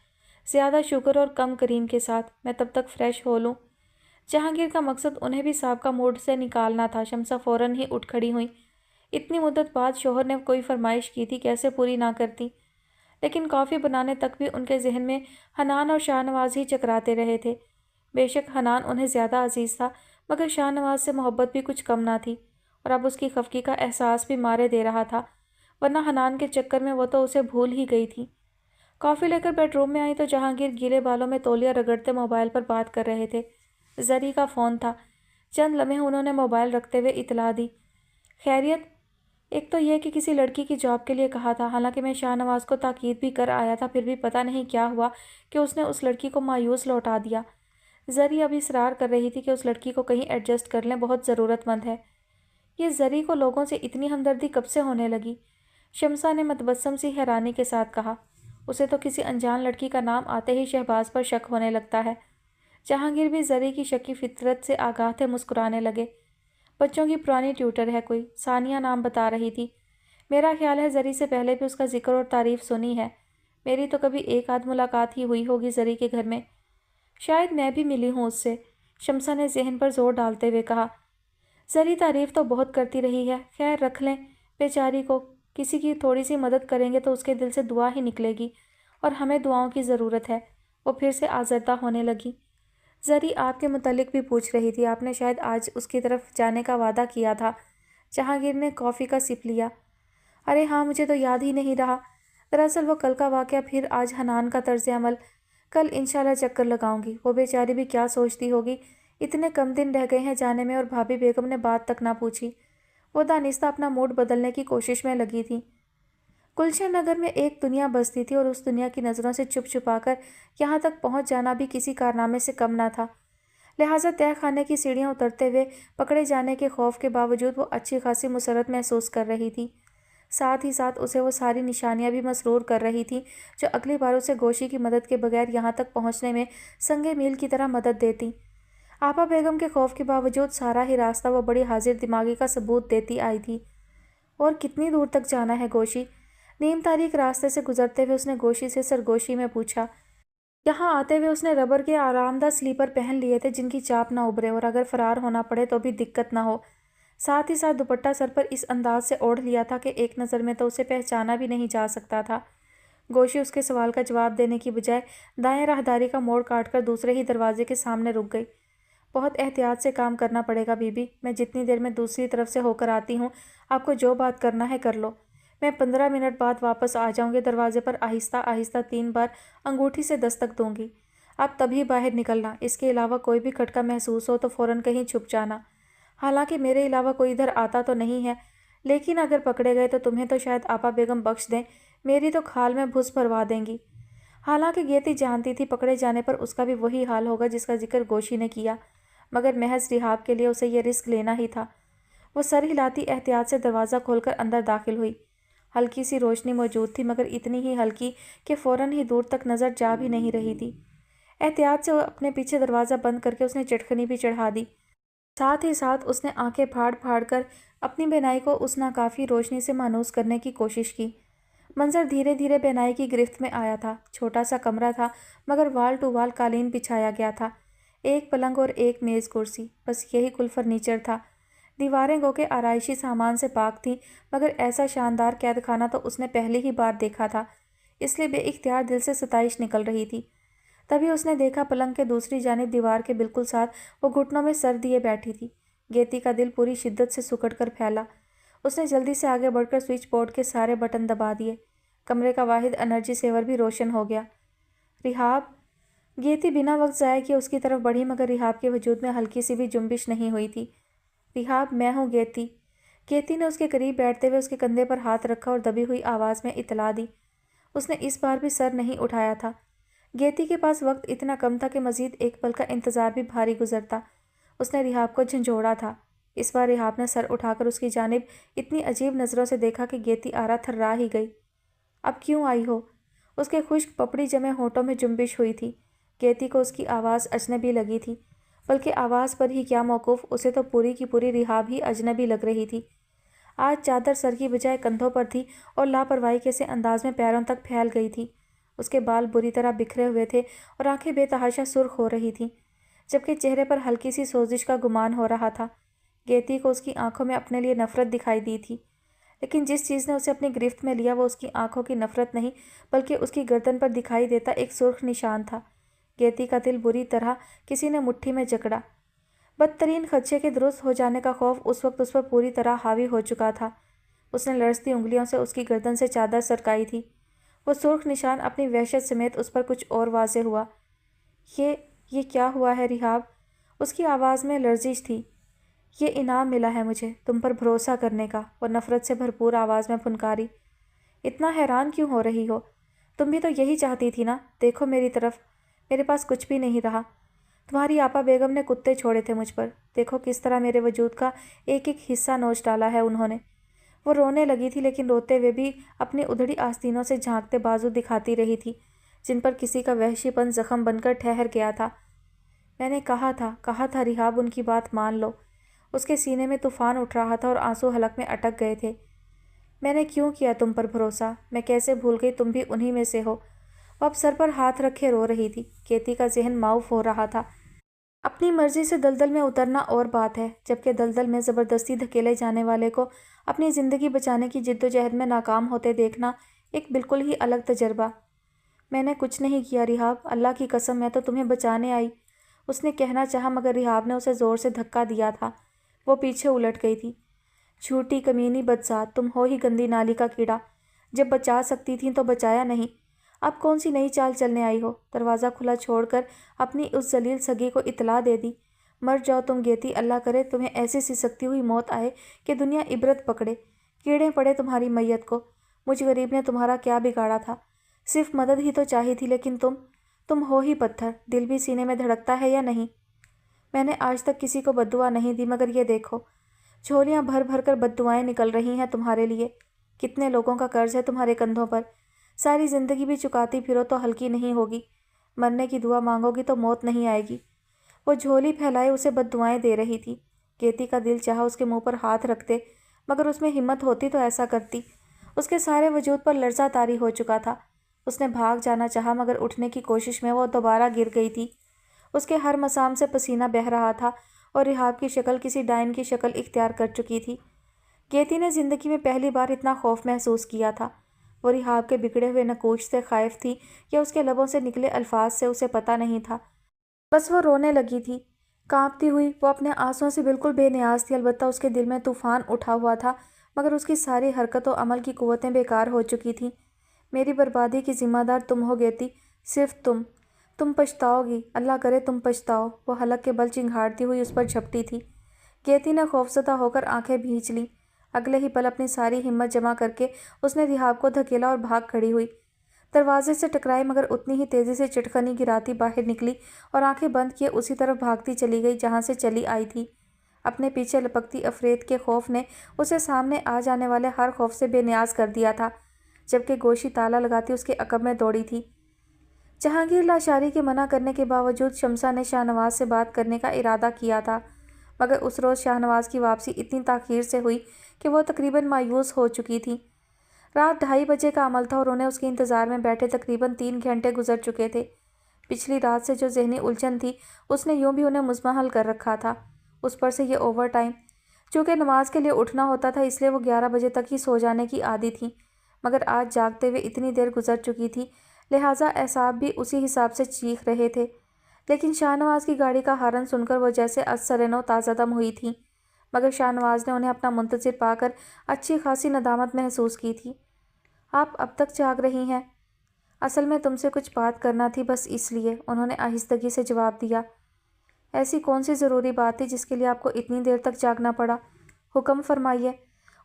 زیادہ شوگر اور کم کریم کے ساتھ، میں تب تک فریش ہو لوں۔ جہانگیر کا مقصد انہیں بھی سابقہ موڈ سے نکالنا تھا۔ شمسہ فوراً ہی اٹھ کھڑی ہوئی۔ اتنی مدت بعد شوہر نے کوئی فرمائش کی تھی، کیسے پوری نہ کرتی؟ لیکن کافی بنانے تک بھی ان کے ذہن میں حنان اور شاہ نواز ہی چکراتے رہے تھے۔ بے شک حنان انہیں زیادہ عزیز تھا، مگر شاہ نواز سے محبت بھی کچھ کم نہ تھی، اور اب اس کی خفگی کا احساس بھی مارے دے رہا تھا، ورنہ حنان کے چکر میں وہ تو اسے بھول ہی گئی تھی۔ کافی لے کر بیڈ روم میں آئی تو جہانگیر گیلے بالوں میں تولیہ رگڑتے موبائل پر بات کر رہے تھے۔ زری کا فون تھا۔ چند لمحے انہوں نے موبائل رکھتے ہوئے اطلاع دی، خیریت؟ ایک تو یہ کہ کسی لڑکی کی جاب کے لیے کہا تھا، حالانکہ میں شاہ نواز کو تاکید بھی کر آیا تھا، پھر بھی پتہ نہیں کیا ہوا کہ اس نے اس لڑکی کو مایوس لوٹا دیا۔ زری ابھی اصرار کر رہی تھی کہ اس لڑکی کو کہیں ایڈجسٹ کر لیں، بہت ضرورت مند ہے۔ یہ زری کو لوگوں سے اتنی ہمدردی کب سے ہونے لگی؟ شمسا نے متبسم سی حیرانی کے ساتھ کہا، اسے تو کسی انجان لڑکی کا نام آتے ہی شہباز پر شک ہونے لگتا ہے۔ جہانگیر بھی زری کی شکی فطرت سے آگاہ تھے، مسکرانے لگے۔ بچوں کی پرانی ٹیوٹر ہے کوئی، ثانیہ نام بتا رہی تھی۔ میرا خیال ہے زری سے پہلے بھی اس کا ذکر اور تعریف سنی ہے، میری تو کبھی ایک آدھ ملاقات ہی ہوئی ہوگی زری کے گھر میں۔ شاید میں بھی ملی ہوں اس سے، شمسا نے ذہن پر زور ڈالتے ہوئے کہا۔ زری تعریف تو بہت کرتی رہی ہے، خیر رکھ لیں بیچاری کو، کسی کی تھوڑی سی مدد کریں گے تو اس کے دل سے دعا ہی نکلے گی، اور ہمیں دعاؤں کی ضرورت ہے۔ وہ پھر سے آزردہ ہونے لگی۔ زری آپ کے متعلق بھی پوچھ رہی تھی، آپ نے شاید آج اس کی طرف جانے کا وعدہ کیا تھا۔ جہانگیر نے کافی کا سپ لیا۔ ارے ہاں، مجھے تو یاد ہی نہیں رہا، دراصل وہ کل کا واقعہ، پھر آج حنان کا طرز عمل، کل انشاءاللہ چکر لگاؤں گی۔ وہ بیچاری بھی کیا سوچتی ہوگی، اتنے کم دن رہ گئے ہیں جانے میں اور بھابھی بیگم نے بات تک نہ پوچھی۔ وہ دانستہ اپنا موڈ بدلنے کی کوشش میں لگی تھی۔ گلشن نگر میں ایک دنیا بستی تھی، اور اس دنیا کی نظروں سے چھپ چھپا کر یہاں تک پہنچ جانا بھی کسی کارنامے سے کم نہ تھا۔ لہٰذا تہہ خانے کی سیڑھیاں اترتے ہوئے پکڑے جانے کے خوف کے باوجود وہ اچھی خاصی مسرت محسوس کر رہی تھی۔ ساتھ ہی ساتھ اسے وہ ساری نشانیاں بھی مسرور کر رہی تھیں جو اگلی بار اسے گوشی کی مدد کے بغیر یہاں تک پہنچنے میں سنگِ میل کی طرح مدد دیتی۔ آپا بیگم کے خوف کے باوجود سارا ہی راستہ وہ بڑی حاضر دماغی کا ثبوت دیتی آئی تھی۔ اور کتنی دور تک جانا ہے گوشی؟ نیم تاریک راستے سے گزرتے ہوئے اس نے گوشی سے سرگوشی میں پوچھا۔ یہاں آتے ہوئے اس نے ربر کے آرام دہ سلیپر پہن لیے تھے جن کی چاپ نہ ابھرے اور اگر فرار ہونا پڑے تو بھی دقت نہ ہو۔ ساتھ ہی ساتھ دوپٹہ سر پر اس انداز سے اوڑھ لیا تھا کہ ایک نظر میں تو اسے پہچانا بھی نہیں جا سکتا تھا۔ گوشی اس کے سوال کا جواب دینے کی بجائے دائیں راہداری کا موڑ کاٹ کر دوسرے ہی دروازے کے سامنے رک گئی۔ بہت احتیاط سے کام کرنا پڑے گا بی بی، میں جتنی دیر میں دوسری طرف سے ہو کر آتی ہوں، آپ کو جو بات کرنا ہے کر لو، میں 15 منٹ بعد واپس آ جاؤں گی۔ دروازے پر آہستہ آہستہ 3 بار انگوٹھی سے دستک دوں گی، آپ تبھی باہر نکلنا، اس کے علاوہ کوئی بھی کھٹکا محسوس ہو تو فوراً کہیں چھپ جانا۔ حالانکہ میرے علاوہ کوئی ادھر آتا تو نہیں ہے، لیکن اگر پکڑے گئے تو تمہیں تو شاید آپا بیگم بخش دیں، میری تو کھال میں بھس بھروا دیں گی۔ حالانکہ گیتی جانتی تھی پکڑے جانے پر اس کا بھی وہی حال ہوگا جس کا ذکر گوشی نے کیا، مگر محض رحاب کے لیے اسے یہ رسک لینا ہی تھا۔ وہ سر ہلاتی احتیاط سے دروازہ کھول کر اندر داخل ہوئی۔ ہلکی سی روشنی موجود تھی، مگر اتنی ہی ہلکی کہ فوراً ہی دور تک نظر جا بھی نہیں رہی تھی۔ احتیاط سے اپنے پیچھے دروازہ بند کر کے اس نے چٹکنی بھی چڑھا دی۔ ساتھ ہی ساتھ اس نے آنکھیں پھاڑ پھاڑ کر اپنی بینائی کو اس ناکافی روشنی سے مانوس کرنے کی کوشش کی۔ منظر دھیرے دھیرے بینائی کی گرفت میں آیا تھا۔ چھوٹا سا کمرہ تھا، مگر وال ٹو وال قالین بچھایا گیا تھا، ایک پلنگ اور ایک میز کرسی، بس یہی کل فرنیچر تھا۔ دیواریں گو کہ آرائشی سامان سے پاک تھیں، مگر ایسا شاندار قید خانہ تو اس نے پہلی ہی بار دیکھا تھا، اس لیے بے اختیار دل سے ستائش نکل رہی تھی۔ تبھی اس نے دیکھا پلنگ کے دوسری جانب دیوار کے بالکل ساتھ وہ گھٹنوں میں سر دیے بیٹھی تھی۔ گیتی کا دل پوری شدت سے سکڑ کر پھیلا۔ اس نے جلدی سے آگے بڑھ کر سوئچ بورڈ کے سارے بٹن دبا دیے۔ کمرے کا واحد انرجی سیور بھی روشن ہو گیا۔ رحاب؟ گیتی بنا وقت ضائع کیے اس کی طرف بڑھی، مگر رحاب کے وجود میں ہلکی سی بھی جنبش نہیں ہوئی تھی۔ رحاب، میں ہوں گیتی۔ گیتی نے اس کے قریب بیٹھتے ہوئے اس کے کندھے پر ہاتھ رکھا اور دبی ہوئی آواز میں اطلاع دی۔ اس نے اس بار بھی سر نہیں اٹھایا تھا۔ گیتی کے پاس وقت اتنا کم تھا کہ مزید ایک پل کا انتظار بھی بھاری گزرتا۔ اس نے رحاب کو جھنجھوڑا تھا۔ اس بار رحاب نے سر اٹھا کر اس کی جانب اتنی عجیب نظروں سے دیکھا کہ گیتی آرا تھرا ہی گئی۔ اب کیوں آئی ہو؟ اس کے خشک پپڑی جمے ہونٹوں میں جنبش ہوئی تھی۔ گیتی کو اس کی آواز اجنبی لگی تھی، بلکہ آواز پر ہی کیا موقوف، اسے تو پوری کی پوری رحاب ہی اجنبی لگ رہی تھی۔ آج چادر سر کی بجائے کندھوں پر تھی اور لاپرواہی کے سے انداز میں پیروں تک پھیل گئی تھی۔ اس کے بال بری طرح بکھرے ہوئے تھے اور آنکھیں بے تحاشا سرخ ہو رہی تھیں، جبکہ چہرے پر ہلکی سی سوزش کا گمان ہو رہا تھا۔ گیتی کو اس کی آنکھوں میں اپنے لیے نفرت دکھائی دی تھی۔ لیکن جس چیز نے اسے اپنی گرفت میں لیا وہ اس کی آنکھوں کی نفرت نہیں بلکہ اس کی گردن پر دکھائی دیتا ایک سرخ نشان تھا۔ کیتی کا دل بری طرح کسی نے مٹھی میں جکڑا۔ بدترین خدشے کے درست ہو جانے کا خوف اس وقت اس پر پوری طرح حاوی ہو چکا تھا۔ اس نے لرزتی انگلیوں سے اس کی گردن سے چادر سرکائی تھی۔ وہ سرخ نشان اپنی وحشت سمیت اس پر کچھ اور واضح ہوا۔ یہ کیا ہوا ہے ریحاب؟ اس کی آواز میں لرزش تھی۔ یہ انعام ملا ہے مجھے تم پر بھروسہ کرنے کا، وہ نفرت سے بھرپور آواز میں پھنکاری۔ اتنا حیران کیوں ہو رہی ہو؟ تم بھی تو یہی چاہتی تھی نا؟ دیکھو میری طرف، میرے پاس کچھ بھی نہیں رہا۔ تمہاری آپا بیگم نے کتے چھوڑے تھے مجھ پر، دیکھو کس طرح میرے وجود کا ایک ایک حصہ نوچ ڈالا ہے انہوں نے۔ وہ رونے لگی تھی لیکن روتے ہوئے بھی اپنی ادھڑی آستینوں سے جھانکتے بازو دکھاتی رہی تھی جن پر کسی کا وحشی پن زخم بن کر ٹھہر گیا تھا۔ میں نے کہا تھا ریحاب ان کی بات مان لو۔ اس کے سینے میں طوفان اٹھ رہا تھا اور آنسو حلق میں اٹک گئے تھے۔ میں نے کیوں کیا تم پر بھروسہ؟ میں کیسے بھول گئی تم بھی انہی میں سے ہو؟ وہ اب سر پر ہاتھ رکھے رو رہی تھی۔ کیتی کا ذہن معاف ہو رہا تھا۔ اپنی مرضی سے دلدل میں اترنا اور بات ہے، جبکہ دلدل میں زبردستی دھکیلے جانے والے کو اپنی زندگی بچانے کی جدوجہد میں ناکام ہوتے دیکھنا ایک بالکل ہی الگ تجربہ۔ میں نے کچھ نہیں کیا ریحاب، اللہ کی قسم میں تو تمہیں بچانے آئی، اس نے کہنا چاہا مگر ریحاب نے اسے زور سے دھکا دیا تھا۔ وہ پیچھے الٹ گئی تھی۔ جھوٹی کمینی بدذات، تم ہو ہی گندی نالی کا کیڑا۔ جب بچا سکتی تھیں تو بچایا نہیں۔ اب کون سی نئی چال چلنے آئی ہو؟ دروازہ کھلا چھوڑ کر اپنی اس ذلیل سگی کو اطلاع دے دی۔ مر جاؤ تم گیتی، اللہ کرے تمہیں ایسی سسکتی ہوئی موت آئے کہ دنیا عبرت پکڑے۔ کیڑے پڑے تمہاری میت کو۔ مجھ غریب نے تمہارا کیا بگاڑا تھا؟ صرف مدد ہی تو چاہی تھی، لیکن تم ہو ہی پتھر۔ دل بھی سینے میں دھڑکتا ہے یا نہیں؟ میں نے آج تک کسی کو بد دعا نہیں دی مگر یہ دیکھو، جھولیاں بھر بھر کر بد دعائیں نکل رہی ہیں تمہارے لیے۔ کتنے لوگوں کا قرض ہے تمہارے کندھوں پر، ساری زندگی بھی چکاتی پھرو تو ہلکی نہیں ہوگی۔ مرنے کی دعا مانگو گی تو موت نہیں آئے گی۔ وہ جھولی پھیلائے اسے بد دعائیں دے رہی تھی۔ کیتی کا دل چاہا اس کے منہ پر ہاتھ رکھتے مگر اس میں ہمت ہوتی تو ایسا کرتی۔ اس کے سارے وجود پر لرزہ طاری ہو چکا تھا۔ اس نے بھاگ جانا چاہا مگر اٹھنے کی کوشش میں وہ دوبارہ گر گئی تھی۔ اس کے ہر مسام سے پسینہ بہہ رہا تھا اور ریحاب کی شکل کسی ڈائن کی شکل اختیار کر چکی تھی۔ کیتی نے زندگی میں پہلی بار اتنا خوف محسوس کیا تھا۔ وہ ریحاب کے بگڑے ہوئے نقوش سے خائف تھی یا اس کے لبوں سے نکلے الفاظ سے، اسے پتہ نہیں تھا۔ بس وہ رونے لگی تھی کانپتی ہوئی۔ وہ اپنے آنسوؤں سے بالکل بے نیاز تھی، البتہ اس کے دل میں طوفان اٹھا ہوا تھا مگر اس کی ساری حرکت و عمل کی قوتیں بیکار ہو چکی تھیں۔ میری بربادی کی ذمہ دار تم ہو گیتی، صرف تم پچھتاؤ گی، اللہ کرے تم پچھتاؤ۔ وہ حلق کے بل چنگھاڑتی ہوئی اس پر جھپٹی تھی۔ کیتی نے خوفزدہ ہو کر آنکھیں بھینچ لیں۔ اگلے ہی پل اپنی ساری ہمت جمع کر کے اس نے ریحاب کو دھکیلا اور بھاگ کھڑی ہوئی۔ دروازے سے ٹکرائی مگر اتنی ہی تیزی سے چٹخنی گراتی باہر نکلی اور آنکھیں بند کیے اسی طرف بھاگتی چلی گئی جہاں سے چلی آئی تھی۔ اپنے پیچھے لپکتی افریت کے خوف نے اسے سامنے آ جانے والے ہر خوف سے بے نیاز کر دیا تھا، جبکہ گوشی تالا لگاتی اس کے عقب میں دوڑی تھی۔ جہانگیر لاشاری کے منع کرنے کے باوجود شمسا نے شاہ نواز سے بات کرنے کا ارادہ کیا تھا مگر اس روز شاہ نواز کی واپسی اتنی تاخیر سے ہوئی کہ وہ تقریباً مایوس ہو چکی تھی۔ رات 2:30 بجے کا عمل تھا اور انہیں اس کے انتظار میں بیٹھے تقریباً 3 گھنٹے گزر چکے تھے۔ پچھلی رات سے جو ذہنی الجھن تھی اس نے یوں بھی انہیں مزمحل کر رکھا تھا، اس پر سے یہ اوور ٹائم۔ چونکہ نماز کے لیے اٹھنا ہوتا تھا اس لیے وہ 11 بجے تک ہی سو جانے کی عادی تھیں، مگر آج جاگتے ہوئے اتنی دیر گزر چکی تھی لہٰذا اعصاب بھی اسی حساب سے چیخ رہے تھے۔ لیکن شاہ نواز کی گاڑی کا ہارن سن کر وہ جیسے از سر نو تازہ دم ہوئی تھیں، مگر شاہ نواز نے انہیں اپنا منتظر پا کر اچھی خاصی ندامت محسوس کی تھی۔ آپ اب تک جاگ رہی ہیں؟ اصل میں تم سے کچھ بات کرنا تھی، بس اس لیے، انہوں نے آہستگی سے جواب دیا۔ ایسی کون سی ضروری بات تھی جس کے لیے آپ کو اتنی دیر تک جاگنا پڑا؟ حکم فرمائیے۔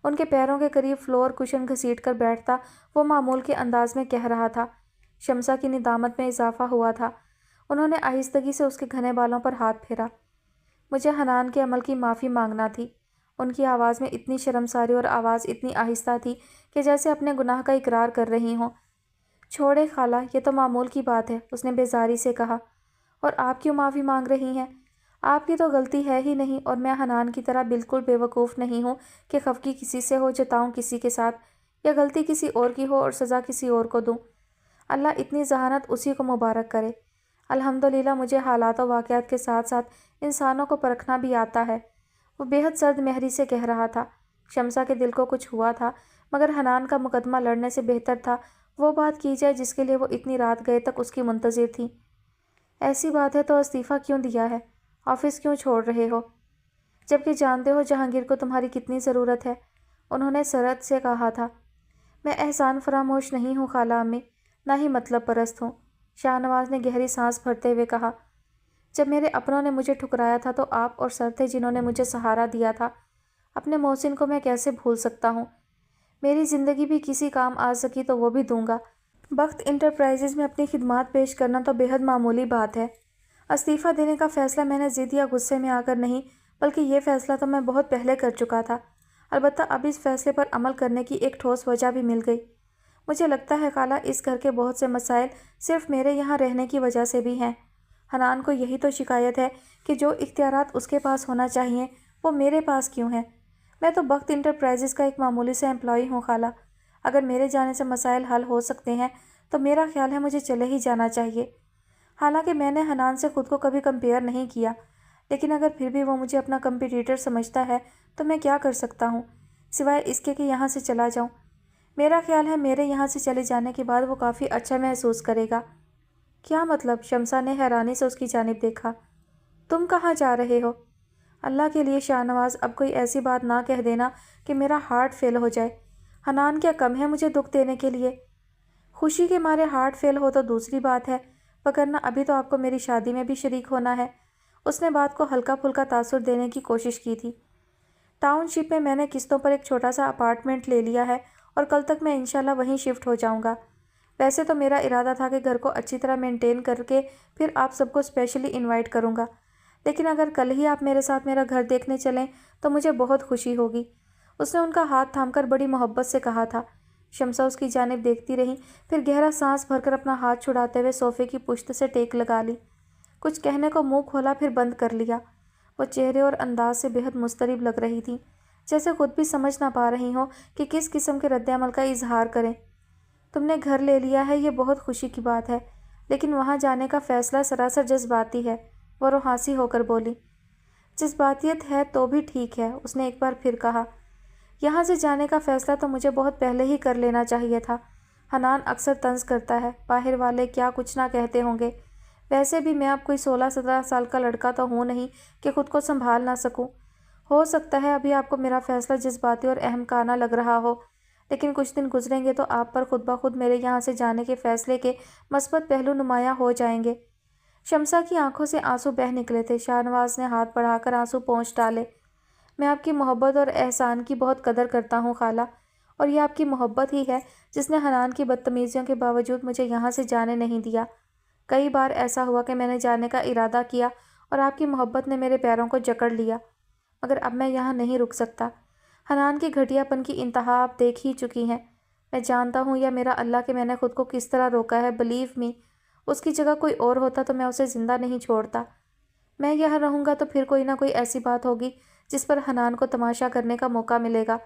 ان کے پیروں کے قریب فلور کشن گھسیٹ کر بیٹھتا وہ معمول کے انداز میں کہہ رہا تھا۔ شمسا کی ندامت میں اضافہ ہوا تھا۔ انہوں نے آہستگی سے اس کے گھنے بالوں پر ہاتھ پھیرا۔ مجھے حنان کے عمل کی معافی مانگنا تھی۔ ان کی آواز میں اتنی شرمساری اور آواز اتنی آہستہ تھی کہ جیسے اپنے گناہ کا اقرار کر رہی ہوں۔ چھوڑے خالہ، یہ تو معمول کی بات ہے، اس نے بیزاری سے کہا۔ اور آپ کیوں معافی مانگ رہی ہیں؟ آپ کی تو غلطی ہے ہی نہیں اور میں حنان کی طرح بالکل بے وقوف نہیں ہوں کہ خفگی کسی سے ہو جتاؤں کسی کے ساتھ، یا غلطی کسی اور کی ہو اور سزا کسی اور کو دوں۔ اللہ اتنی ذہانت اسی کو مبارک کرے۔ الحمدللہ مجھے حالات و واقعات کے ساتھ ساتھ انسانوں کو پرکھنا بھی آتا ہے، وہ بے حد سرد مہری سے کہہ رہا تھا۔ شمسا کے دل کو کچھ ہوا تھا، مگر حنان کا مقدمہ لڑنے سے بہتر تھا وہ بات کی جائے جس کے لیے وہ اتنی رات گئے تک اس کی منتظر تھی۔ ایسی بات ہے تو استعفیٰ کیوں دیا ہے؟ آفس کیوں چھوڑ رہے ہو؟ جبکہ جانتے ہو جہانگیر کو تمہاری کتنی ضرورت ہے، انہوں نے سرعت سے کہا تھا۔ میں احسان فراموش نہیں ہوں خالہ امی، نہ ہی مطلب پرست ہوں، شاہ نواز نے گہری سانس بھرتے ہوئے کہا۔ جب میرے اپنوں نے مجھے ٹھکرایا تھا تو آپ اور سر تھے جنہوں نے مجھے سہارا دیا تھا۔ اپنے محسن کو میں کیسے بھول سکتا ہوں؟ میری زندگی بھی کسی کام آ سکی تو وہ بھی دوں گا۔ بخت انٹرپرائزز میں اپنی خدمات پیش کرنا تو بے حد معمولی بات ہے۔ استعفیٰ دینے کا فیصلہ میں نے ضد یا غصے میں آ کر نہیں، بلکہ یہ فیصلہ تو میں بہت پہلے کر چکا تھا۔ البتہ اب اس فیصلے پر عمل کرنے کی ایک ٹھوس وجہ بھی مل گئی۔ مجھے لگتا ہے خالہ اس گھر کے بہت سے مسائل صرف میرے یہاں رہنے کی وجہ سے بھی ہیں۔ حنان کو یہی تو شکایت ہے کہ جو اختیارات اس کے پاس ہونا چاہیے وہ میرے پاس کیوں ہیں؟ میں تو بخت انٹرپرائزز کا ایک معمولی سے امپلائی ہوں خالہ۔ اگر میرے جانے سے مسائل حل ہو سکتے ہیں تو میرا خیال ہے مجھے چلے ہی جانا چاہیے۔ حالانکہ میں نے حنان سے خود کو کبھی کمپیئر نہیں کیا، لیکن اگر پھر بھی وہ مجھے اپنا کمپیٹیٹر سمجھتا ہے تو میں کیا کر سکتا ہوں سوائے اس کے کہ یہاں سے چلا جاؤں۔ میرا خیال ہے میرے یہاں سے چلے جانے کے بعد وہ کافی اچھا محسوس کرے گا۔ کیا مطلب؟ شمسا نے حیرانی سے اس کی جانب دیکھا۔ تم کہاں جا رہے ہو؟ اللہ کے لیے شاہ نواز اب کوئی ایسی بات نہ کہہ دینا کہ میرا ہارٹ فیل ہو جائے۔ حنان کیا کم ہے مجھے دکھ دینے کے لیے؟ خوشی کے مارے ہارٹ فیل ہو تو دوسری بات ہے، وگرنہ ابھی تو آپ کو میری شادی میں بھی شریک ہونا ہے۔ اس نے بات کو ہلکا پھلکا تاثر دینے کی کوشش کی تھی۔ ٹاؤن شپ میں میں نے قسطوں پر ایک چھوٹا سا اپارٹمنٹ لے لیا ہے اور کل تک میں انشاءاللہ وہیں شفٹ ہو جاؤں گا۔ ویسے تو میرا ارادہ تھا کہ گھر کو اچھی طرح مینٹین کر کے پھر آپ سب کو اسپیشلی انوائٹ کروں گا، لیکن اگر کل ہی آپ میرے ساتھ میرا گھر دیکھنے چلیں تو مجھے بہت خوشی ہوگی۔ اس نے ان کا ہاتھ تھام کر بڑی محبت سے کہا تھا۔ شمسا اس کی جانب دیکھتی رہی، پھر گہرا سانس بھر کر اپنا ہاتھ چھڑاتے ہوئے صوفے کی پشت سے ٹیک لگا لی۔ کچھ کہنے کو منہ کھولا پھر بند کر لیا۔ وہ چہرے اور انداز سے بے حد مضطرب لگ رہی تھی، جیسے خود بھی سمجھ نہ پا رہی ہوں کہ کس قسم کے رد عمل کا اظہار کریں۔ تم نے گھر لے لیا ہے یہ بہت خوشی کی بات ہے، لیکن وہاں جانے کا فیصلہ سراسر جذباتی ہے، وہ روحانسی ہو کر بولی۔ جذباتیت ہے تو بھی ٹھیک ہے، اس نے ایک بار پھر کہا۔ یہاں سے جانے کا فیصلہ تو مجھے بہت پہلے ہی کر لینا چاہیے تھا۔ حنان اکثر طنز کرتا ہے، باہر والے کیا کچھ نہ کہتے ہوں گے، ویسے بھی میں اب کوئی 16-17 سال کا لڑکا تو ہوں نہیں کہ خود کو سنبھال نہ سکوں۔ ہو سکتا ہے ابھی آپ کو میرا فیصلہ جذباتی اور اہم کانہ لگ رہا ہو، لیکن کچھ دن گزریں گے تو آپ پر خود بخود میرے یہاں سے جانے کے فیصلے کے مثبت پہلو نمایاں ہو جائیں گے۔ شمسا کی آنکھوں سے آنسو بہہ نکلے تھے۔ شاہ نواز نے ہاتھ بڑھا کر آنسو پونچھ ڈالے۔ میں آپ کی محبت اور احسان کی بہت قدر کرتا ہوں خالہ، اور یہ آپ کی محبت ہی ہے جس نے حنان کی بدتمیزیوں کے باوجود مجھے یہاں سے جانے نہیں دیا۔ کئی بار ایسا ہوا کہ میں نے جانے کا ارادہ کیا اور آپ کی محبت نے میرے پیروں کو جکڑ لیا، مگر اب میں یہاں نہیں رک سکتا۔ حنان کے گھٹیا پن کی انتہا آپ دیکھ ہی چکی ہیں۔ میں جانتا ہوں یا میرا اللہ کہ میں نے خود کو کس طرح روکا ہے۔ بلیو می، اس کی جگہ کوئی اور ہوتا تو میں اسے زندہ نہیں چھوڑتا۔ میں یہاں رہوں گا تو پھر کوئی نہ کوئی ایسی بات ہوگی جس پر حنان کو تماشا کرنے کا موقع ملے گا۔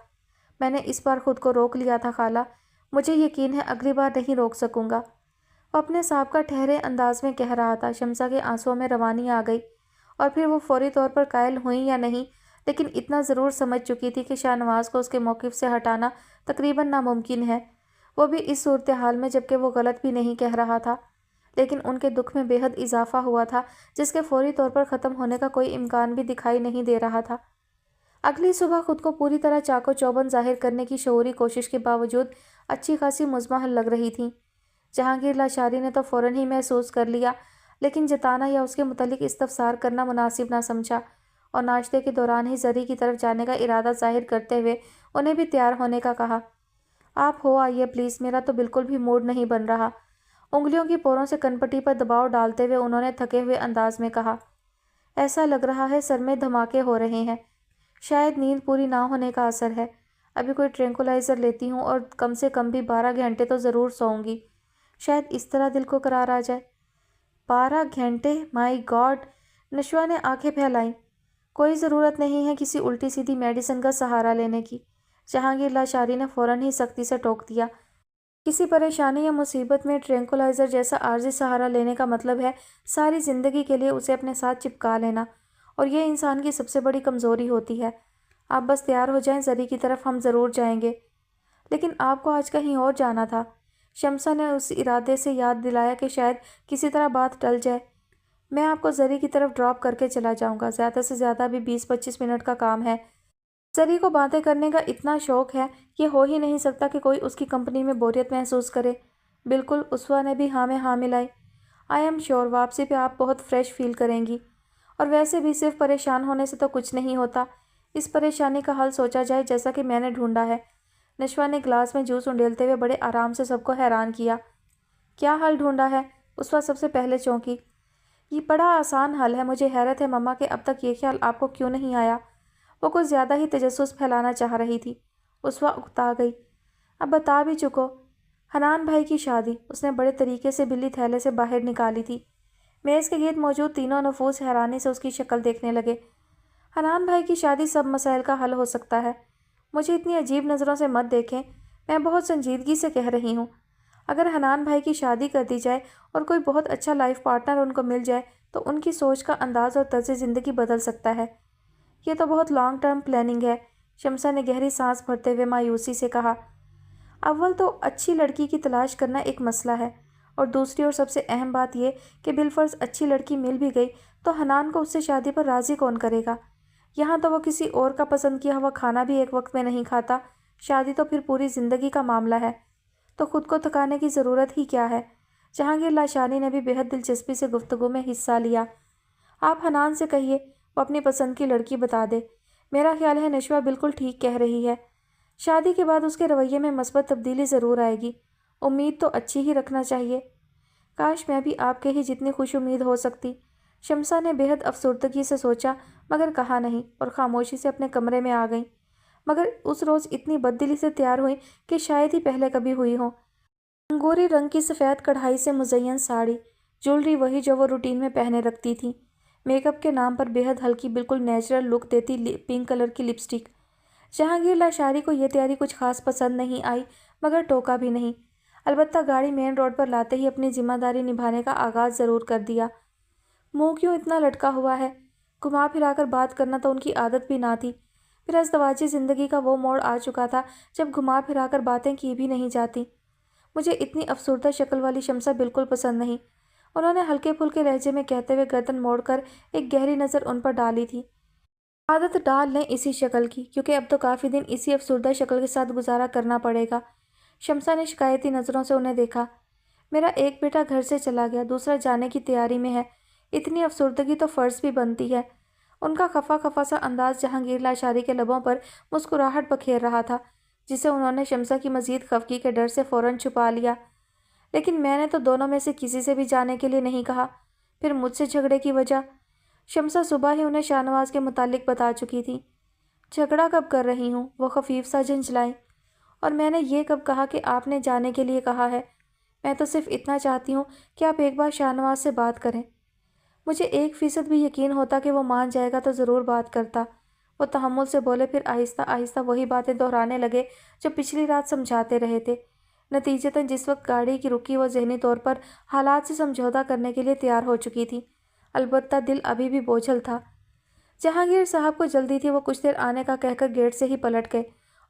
میں نے اس بار خود کو روک لیا تھا خالہ، مجھے یقین ہے اگلی بار نہیں روک سکوں گا۔ وہ اپنے سابقہ ٹھہرے انداز میں کہہ رہا تھا۔ شمسا کے آنسوؤں میں روانی آ گئی، اور پھر وہ فوری طور پر قائل ہوئیں یا نہیں، لیکن اتنا ضرور سمجھ چکی تھی کہ شاہ نواز کو اس کے موقف سے ہٹانا تقریباً ناممکن ہے، وہ بھی اس صورتحال میں جبکہ وہ غلط بھی نہیں کہہ رہا تھا، لیکن ان کے دکھ میں بے حد اضافہ ہوا تھا جس کے فوری طور پر ختم ہونے کا کوئی امکان بھی دکھائی نہیں دے رہا تھا۔ اگلی صبح خود کو پوری طرح چاق و چوبند ظاہر کرنے کی شعوری کوشش کے باوجود اچھی خاصی مزمحل لگ رہی تھیں۔ جہانگیر لاشاری نے تو فوراً ہی محسوس کر لیا، لیکن جتانا یا اس کے متعلق استفسار کرنا مناسب نہ سمجھا، اور ناشتے کے دوران ہی زری کی طرف جانے کا ارادہ ظاہر کرتے ہوئے انہیں بھی تیار ہونے کا کہا۔ آپ ہو آئیے پلیز، میرا تو بالکل بھی موڈ نہیں بن رہا۔ انگلیوں کی پوروں سے کنپٹی پر دباؤ ڈالتے ہوئے انہوں نے تھکے ہوئے انداز میں کہا۔ ایسا لگ رہا ہے سر میں دھماکے ہو رہے ہیں، شاید نیند پوری نہ ہونے کا اثر ہے۔ ابھی کوئی ٹرینکولائزر لیتی ہوں اور کم سے کم بھی 12 گھنٹے تو ضرور سوؤں گی، شاید اس طرح دل کو قرار آ جائے۔ 12 گھنٹے؟ مائی گاڈ! نشوہ نے آنکھیں پھیلائیں۔ کوئی ضرورت نہیں ہے کسی الٹی سیدھی میڈیسن کا سہارا لینے کی، جہانگیر لاشاری نے فوراً ہی سختی سے ٹوک دیا۔ کسی پریشانی یا مصیبت میں ٹرینکولائزر جیسا عارضی سہارا لینے کا مطلب ہے ساری زندگی کے لیے اسے اپنے ساتھ چپکا لینا، اور یہ انسان کی سب سے بڑی کمزوری ہوتی ہے۔ آپ بس تیار ہو جائیں، زری کی طرف ہم ضرور جائیں گے۔ لیکن آپ کو آج کہیں اور جانا تھا۔ شمسا نے اس ارادے سے یاد دلایا کہ شاید کسی طرح بات ٹل جائے۔ میں آپ کو زری کی طرف ڈراپ کر کے چلا جاؤں گا، زیادہ سے زیادہ بھی 20-25 منٹ کا کام ہے۔ زری کو باتیں کرنے کا اتنا شوق ہے، یہ ہو ہی نہیں سکتا کہ کوئی اس کی کمپنی میں بوریت محسوس کرے۔ بالکل، اسوا نے بھی ہاں میں ہاں ملائی۔ آئی ایم شیور واپسی پہ آپ بہت فریش فیل کریں گی، اور ویسے بھی صرف پریشان ہونے سے تو کچھ نہیں ہوتا۔ اس پریشانی کا حل سوچا جائے جیسا کہ میں نے ڈھونڈا ہے۔ نشوا نے گلاس میں جوس انڈیلتے ہوئے بڑے آرام سے سب کو حیران کیا۔ کیا حل ڈھونڈا ہے؟ اسوا سب سے پہلے چونکی۔ یہ بڑا آسان حل ہے، مجھے حیرت ہے مما کہ اب تک یہ خیال آپ کو کیوں نہیں آیا۔ وہ کچھ زیادہ ہی تجسس پھیلانا چاہ رہی تھی۔ اسوا اکتا گئی۔ اب بتا بھی چکو۔ حنان بھائی کی شادی۔ اس نے بڑے طریقے سے بلی تھیلے سے باہر نکالی تھی۔ میز کے گرد موجود تینوں نفوس حیرانی سے اس کی شکل دیکھنے لگے۔ حنان بھائی کی شادی سب مسائل کا حل ہو سکتا ہے۔ مجھے اتنی عجیب نظروں سے مت دیکھیں، میں بہت سنجیدگی سے کہہ رہی ہوں۔ اگر حنان بھائی کی شادی کر دی جائے اور کوئی بہت اچھا لائف پارٹنر ان کو مل جائے تو ان کی سوچ کا انداز اور طرز زندگی بدل سکتا ہے۔ یہ تو بہت لانگ ٹرم پلاننگ ہے، شمسا نے گہری سانس بھرتے ہوئے مایوسی سے کہا۔ اول تو اچھی لڑکی کی تلاش کرنا ایک مسئلہ ہے، اور دوسری اور سب سے اہم بات یہ کہ بالفرض اچھی لڑکی مل بھی گئی تو حنان کو اس سے شادی پر راضی کون کرے گا؟ یہاں تو وہ کسی اور کا پسند کیا ہوا کھانا بھی ایک وقت میں نہیں کھاتا، شادی تو پھر پوری زندگی کا معاملہ ہے۔ تو خود کو تھکانے کی ضرورت ہی کیا ہے؟ جہانگیر لاشانی نے بھی بہت دلچسپی سے گفتگو میں حصہ لیا۔ آپ حنان سے کہیے وہ اپنی پسند کی لڑکی بتا دے۔ میرا خیال ہے نشوا بالکل ٹھیک کہہ رہی ہے۔ شادی کے بعد اس کے رویے میں مثبت تبدیلی ضرور آئے گی۔ امید تو اچھی ہی رکھنا چاہیے۔ کاش میں بھی آپ کے ہی جتنی خوش امید ہو سکتی۔ شمسا نے بہت افسردگی سے سوچا مگر کہا نہیں، اور خاموشی سے اپنے کمرے میں آ گئیں۔ مگر اس روز اتنی بددلی سے تیار ہوئی کہ شاید ہی پہلے کبھی ہوئی ہو۔ انگوری رنگ کی سفید کڑھائی سے مزین ساڑی، جولری وہی جو وہ روٹین میں پہنے رکھتی تھی، میک اپ کے نام پر بہت ہلکی بالکل نیچرل لک دیتی پنک کلر کی لپسٹک۔ جہانگیر لاشاری کو یہ تیاری کچھ خاص پسند نہیں آئی مگر ٹوکا بھی نہیں۔ البتہ گاڑی مین روڈ پر لاتے ہی اپنی ذمہ داری نبھانے کا آغاز ضرور کر دیا۔ منہ کیوں اتنا لٹکا ہوا ہے؟ گھما پھرا کر بات کرنا تو ان کی عادت بھی نہ تھی، پھر ازدواجی زندگی کا وہ موڑ آ چکا تھا جب گھما پھرا کر باتیں کی بھی نہیں جاتی۔ مجھے اتنی افسردہ شکل والی شمسا بالکل پسند نہیں، انہوں نے ہلکے پھلکے لہجے میں کہتے ہوئے گردن موڑ کر ایک گہری نظر ان پر ڈالی تھی۔ عادت ڈال لیں اسی شکل کی، کیونکہ اب تو کافی دن اسی افسردہ شکل کے ساتھ گزارا کرنا پڑے گا۔ شمسا نے شکایتی نظروں سے انہیں دیکھا۔ میرا ایک بیٹا گھر سے چلا گیا، دوسرا جانے کی تیاری میں ہے، اتنی افسردگی تو فرض بھی بنتی ہے۔ ان کا خفا خفا سا انداز جہانگیر لاشاری کے لبوں پر مسکراہٹ بکھیر رہا تھا، جسے انہوں نے شمسا کی مزید خفگی کے ڈر سے فوراً چھپا لیا۔ لیکن میں نے تو دونوں میں سے کسی سے بھی جانے کے لیے نہیں کہا، پھر مجھ سے جھگڑے کی وجہ؟ شمسا صبح ہی انہیں شاہ نواز کے متعلق بتا چکی تھی۔ جھگڑا کب کر رہی ہوں؟ وہ خفیف سا جھنجھلائیں۔ اور میں نے یہ کب کہا کہ آپ نے جانے کے لیے کہا ہے؟ میں تو صرف اتنا چاہتی ہوں کہ آپ ایک بار شاہ نواز سے بات کریں۔ مجھے 1% بھی یقین ہوتا کہ وہ مان جائے گا تو ضرور بات کرتا۔ وہ تحمل سے بولے، پھر آہستہ آہستہ وہی باتیں دہرانے لگے جو پچھلی رات سمجھاتے رہے تھے۔ نتیجتاً جس وقت گاڑی کی رکی وہ ذہنی طور پر حالات سے سمجھوتہ کرنے کے لیے تیار ہو چکی تھی، البتہ دل ابھی بھی بوجھل تھا۔ جہانگیر صاحب کو جلدی تھی، وہ کچھ دیر آنے کا کہہ کر گیٹ سے ہی پلٹ گئے،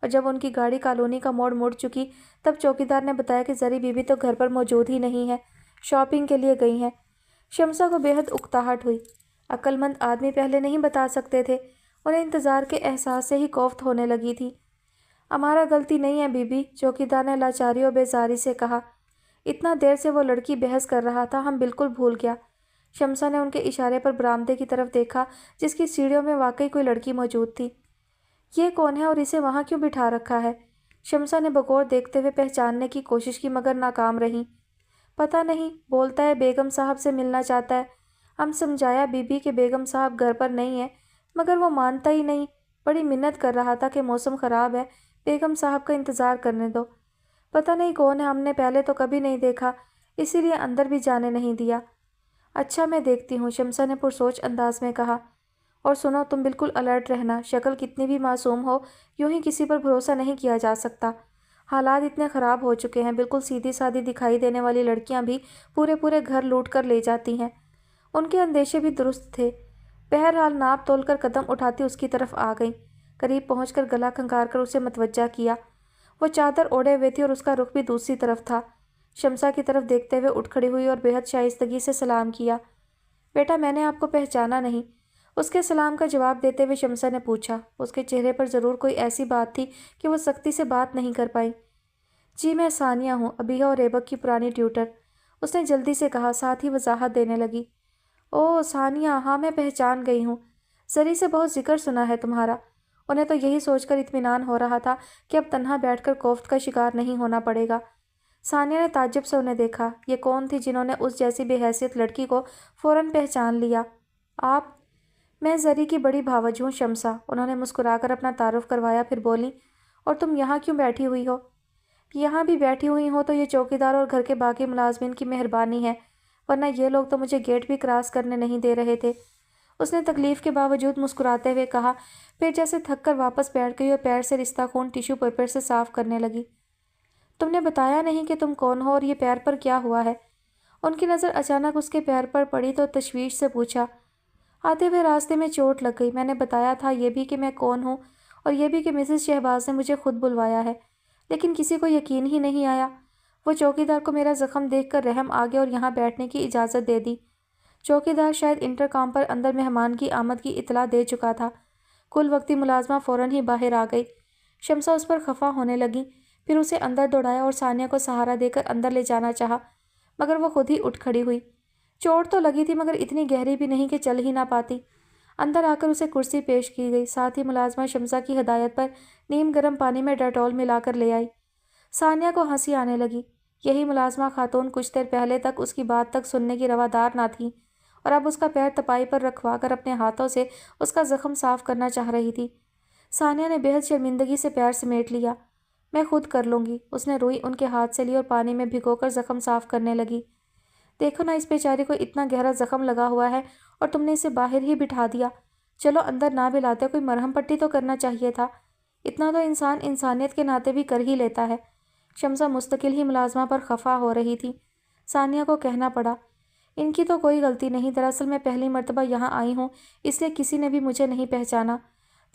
اور جب ان کی گاڑی کالونی کا موڑ مڑ چکی تب چوکیدار نے بتایا کہ زری بی بی تو گھر پر موجود ہی نہیں ہے، شاپنگ کے لیے گئی ہیں۔ شمسا کو بے حد اکتاہٹ ہوئی۔ عقل مند آدمی پہلے نہیں بتا سکتے تھے؟ انہیں انتظار کے احساس سے ہی کوفت ہونے لگی تھی۔ ہمارا غلطی نہیں ہے بی بی، چوکیدار نے لاچاری و بیزاری سے کہا۔ اتنا دیر سے وہ لڑکی بحث کر رہا تھا، ہم بالکل بھول گیا۔ شمسا نے ان کے اشارے پر برآمدے کی طرف دیکھا جس کی سیڑھیوں میں واقعی کوئی لڑکی موجود تھی۔ یہ کون ہے اور اسے وہاں کیوں بٹھا رکھا ہے؟ شمسا نے بغور دیکھتے ہوئے پہچاننے کی کوشش کی مگر ناکام رہی۔ پتہ نہیں، بولتا ہے بیگم صاحب سے ملنا چاہتا ہے۔ ہم سمجھایا بی بی کہ بیگم صاحب گھر پر نہیں ہے، مگر وہ مانتا ہی نہیں، بڑی منت کر رہا تھا کہ موسم خراب ہے، بیگم صاحب کا انتظار کرنے دو۔ پتہ نہیں کون ہے، ہم نے پہلے تو کبھی نہیں دیکھا، اسی لیے اندر بھی جانے نہیں دیا۔ اچھا میں دیکھتی ہوں، شمسا نے پرسوچ انداز میں کہا۔ اور سنو، تم بالکل الرٹ رہنا، شکل کتنی بھی معصوم ہو، یوں ہی کسی پر بھروسہ نہیں کیا جا سکتا۔ حالات اتنے خراب ہو چکے ہیں، بالکل سیدھی سادھی دکھائی دینے والی لڑکیاں بھی پورے پورے گھر لوٹ کر لے جاتی ہیں۔ ان کے اندیشے بھی درست تھے۔ بہرحال ناپ تول کر قدم اٹھاتی اس کی طرف آ گئیں۔ قریب پہنچ کر گلا کھنکار کر اسے متوجہ کیا۔ وہ چادر اوڑھے ہوئے تھی اور اس کا رخ بھی دوسری طرف تھا۔ شمسا کی طرف دیکھتے ہوئے اٹھ کھڑی ہوئی اور بے حد شائستگی سے سلام کیا۔ بیٹا، میں نے آپ کو پہچانا نہیں، اس کے سلام کا جواب دیتے ہوئے شمسا نے پوچھا۔ اس کے چہرے پر ضرور کوئی ایسی بات تھی کہ وہ سختی سے بات نہیں کر پائی۔ جی میں ثانیہ ہوں، ابیہا اور ایبک کی پرانی ٹیوٹر، اس نے جلدی سے کہا، ساتھ ہی وضاحت دینے لگی۔ اوہ ثانیہ، ہاں میں پہچان گئی ہوں، زری سے بہت ذکر سنا ہے تمہارا۔ انہیں تو یہی سوچ کر اطمینان ہو رہا تھا کہ اب تنہا بیٹھ کر کوفت کا شکار نہیں ہونا پڑے گا۔ ثانیہ نے تعجب سے انہیں دیکھا۔ یہ کون تھی جنہوں نے اس جیسی بے حیثیت لڑکی کو فوراً پہچان لیا؟ آپ؟ میں زری کی بڑی بھاوج ہوں شمسا، انہوں نے مسکرا کر اپنا تعارف کروایا، پھر بولی، اور تم یہاں کیوں بیٹھی ہوئی ہو؟ یہاں بھی بیٹھی ہوئی ہو تو یہ چوکیدار اور گھر کے باقی ملازمین کی مہربانی ہے، ورنہ یہ لوگ تو مجھے گیٹ بھی کراس کرنے نہیں دے رہے تھے، اس نے تکلیف کے باوجود مسکراتے ہوئے کہا، پھر جیسے تھک کر واپس بیٹھ گئی اور پیر سے رستہ خون ٹیشو پیپر سے صاف کرنے لگی۔ تم نے بتایا نہیں کہ تم کون ہو اور یہ پیر پر کیا ہوا ہے؟ ان کی نظر اچانک اس کے پیر پر پڑی تو تشویش سے پوچھا۔ آتے ہوئے راستے میں چوٹ لگ گئی، میں نے بتایا تھا یہ بھی کہ میں کون ہوں اور یہ بھی کہ مسز شہباز نے مجھے خود بلوایا ہے، لیکن کسی کو یقین ہی نہیں آیا۔ وہ چوکیدار کو میرا زخم دیکھ کر رحم آ گیا اور یہاں بیٹھنے کی اجازت دے دی۔ چوکیدار شاید انٹرکام پر اندر مہمان کی آمد کی اطلاع دے چکا تھا۔ کل وقتی ملازمہ فوراً ہی باہر آ گئی۔ شمسا اس پر خفا ہونے لگی، پھر اسے اندر دوڑایا اور ثانیہ کو سہارا دے کر اندر لے جانا چاہا، مگر وہ خود ہی اٹھ کھڑی ہوئی۔ چوٹ تو لگی تھی مگر اتنی گہری بھی نہیں کہ چل ہی نہ پاتی۔ اندر آ کر اسے کرسی پیش کی گئی، ساتھ ہی ملازمہ شمسا کی ہدایت پر نیم گرم پانی میں ڈیٹول ملا کر لے آئی۔ ثانیہ کو ہنسی آنے لگی۔ یہی ملازمہ خاتون کچھ دیر پہلے تک اس کی بات تک سننے کی روادار نہ تھی اور اب اس کا پیر تپائی پر رکھوا کر اپنے ہاتھوں سے اس کا زخم صاف کرنا چاہ رہی تھی۔ ثانیہ نے بے حد شرمندگی سے پیر سمیٹ لیا۔ میں خود کر لوں گی، اس نے روئی ان کے ہاتھ سے لی اور پانی میں بھگو کر زخم صاف کرنے لگی۔ دیکھو نا، اس بیچاری کو اتنا گہرا زخم لگا ہوا ہے اور تم نے اسے باہر ہی بٹھا دیا۔ چلو اندر نہ بھی لاتے، کوئی مرہم پٹی تو کرنا چاہیے تھا، اتنا تو انسان انسانیت کے ناطے بھی کر ہی لیتا ہے۔ شمسا مستقل ہی ملازمہ پر خفا ہو رہی تھی۔ ثانیہ کو کہنا پڑا، ان کی تو کوئی غلطی نہیں، دراصل میں پہلی مرتبہ یہاں آئی ہوں، اس لیے کسی نے بھی مجھے نہیں پہچانا۔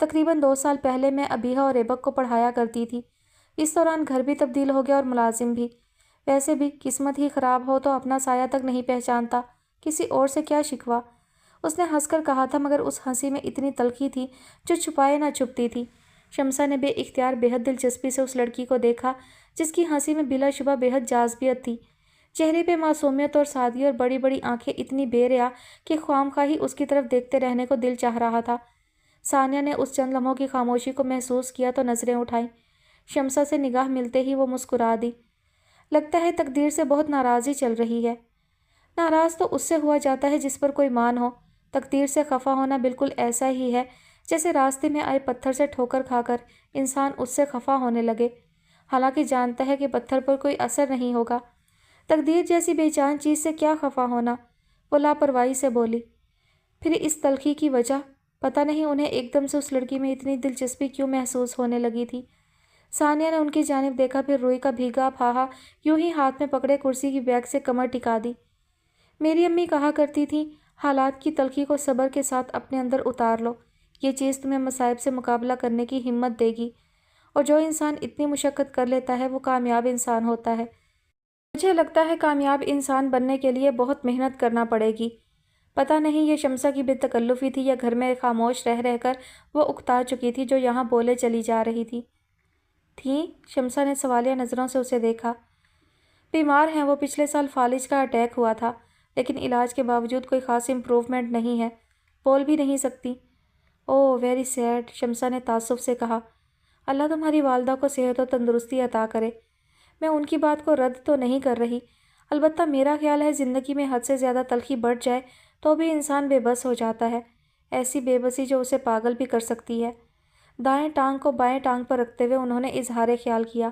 تقریباً 2 سال پہلے میں ابیہا اور ایبک کو پڑھایا کرتی تھی، اس دوران گھر بھی تبدیل ہو گیا اور ملازم بھی۔ ویسے بھی قسمت ہی خراب ہو تو اپنا سایہ تک نہیں پہچانتا، کسی اور سے کیا شکوہ، اس نے ہنس کر کہا تھا، مگر اس ہنسی میں اتنی تلخی تھی جو چھپائے نہ چھپتی تھی۔ شمسا نے بے اختیار بے حد دلچسپی سے اس لڑکی کو دیکھا جس کی ہنسی میں بلا شبہ بے حد جاذبیت تھی، چہرے پہ معصومیت اور سادگی اور بڑی بڑی آنکھیں اتنی بے ریا کہ خواہ مخواہ ہی اس کی طرف دیکھتے رہنے کو دل چاہ رہا تھا۔ ثانیہ نے اس چند لمحوں کی خاموشی کو محسوس کیا تو نظریں اٹھائیں۔ شمسا سے نگاہ ملتے ہی وہ مسکرا دی۔ لگتا ہے تقدیر سے بہت ناراضی چل رہی ہے۔ ناراض تو اس سے ہوا جاتا ہے جس پر کوئی مان ہو، تقدیر سے خفا ہونا بالکل ایسا ہی ہے جیسے راستے میں آئے پتھر سے ٹھوکر کھا کر انسان اس سے خفا ہونے لگے، حالانکہ جانتا ہے کہ پتھر پر کوئی اثر نہیں ہوگا۔ تقدیر جیسی بے جان چیز سے کیا خفا ہونا، وہ لاپرواہی سے بولی۔ پھر اس تلخی کی وجہ، پتہ نہیں انہیں ایک دم سے اس لڑکی میں اتنی دلچسپی کیوں محسوس ہونے لگی تھی۔ ثانیہ نے ان کی جانب دیکھا، پھر روئی کا بھیگا پھاہا یوں ہی ہاتھ میں پکڑے کرسی کی بیک سے کمر ٹکا دی۔ میری امی کہا کرتی تھیں، حالات کی تلخی کو صبر کے ساتھ اپنے اندر اتار لو، یہ چیز تمہیں مصائب سے مقابلہ کرنے کی ہمت دے گی، اور جو انسان اتنی مشقت کر لیتا ہے وہ کامیاب انسان ہوتا ہے۔ مجھے لگتا ہے کامیاب انسان بننے کے لیے بہت محنت کرنا پڑے گی۔ پتہ نہیں یہ شمسا کی بے تکلفی تھی یا گھر میں خاموش رہ رہ کر وہ اکتا چکی تھی جو یہاں بولے چلی جا رہی تھی۔ تھیں؟ شمسا نے سوالیہ نظروں سے اسے دیکھا۔ بیمار ہیں وہ، پچھلے سال فالج کا اٹیک ہوا تھا، لیکن علاج کے باوجود کوئی خاص امپروومنٹ نہیں ہے، بول بھی نہیں سکتی۔ اوہ ویری سیڈ، شمسا نے تعصب سے کہا۔ اللہ تمہاری والدہ کو صحت و تندرستی عطا کرے۔ میں ان کی بات کو رد تو نہیں کر رہی، البتہ میرا خیال ہے زندگی میں حد سے زیادہ تلخی بڑھ جائے تو بھی انسان بے بس ہو جاتا ہے، ایسی بے بسی جو اسے پاگل بھی کر سکتی ہے۔ دائیں ٹانگ کو بائیں ٹانگ پر رکھتے ہوئے انہوں نے اظہار خیال کیا۔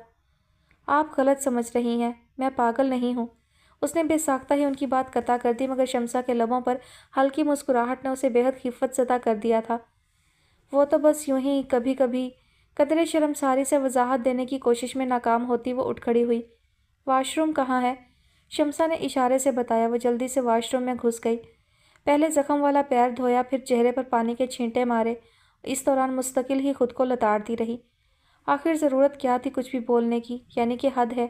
آپ غلط سمجھ رہی ہیں، میں پاگل نہیں ہوں۔ اس نے بے ساختہ ہی ان کی بات قطع کر دی، مگر شمسا کے لبوں پر ہلکی مسکراہٹ نے اسے بے حد خفت زدہ کر دیا تھا۔ وہ تو بس یوں ہی کبھی کبھی، قدرے شرمساری سے وضاحت دینے کی کوشش میں ناکام ہوتی وہ اٹھ کھڑی ہوئی۔ واش روم کہاں ہے؟ شمسا نے اشارے سے بتایا۔ وہ جلدی سے واش روم میں گھس گئی، پہلے زخم والا پیر دھویا، پھر چہرے پر پانی کے چھینٹے مارے اس دوران مستقل ہی خود کو لتاڑتی رہی۔ آخر ضرورت کیا تھی کچھ بھی بولنے کی، یعنی کہ حد ہے۔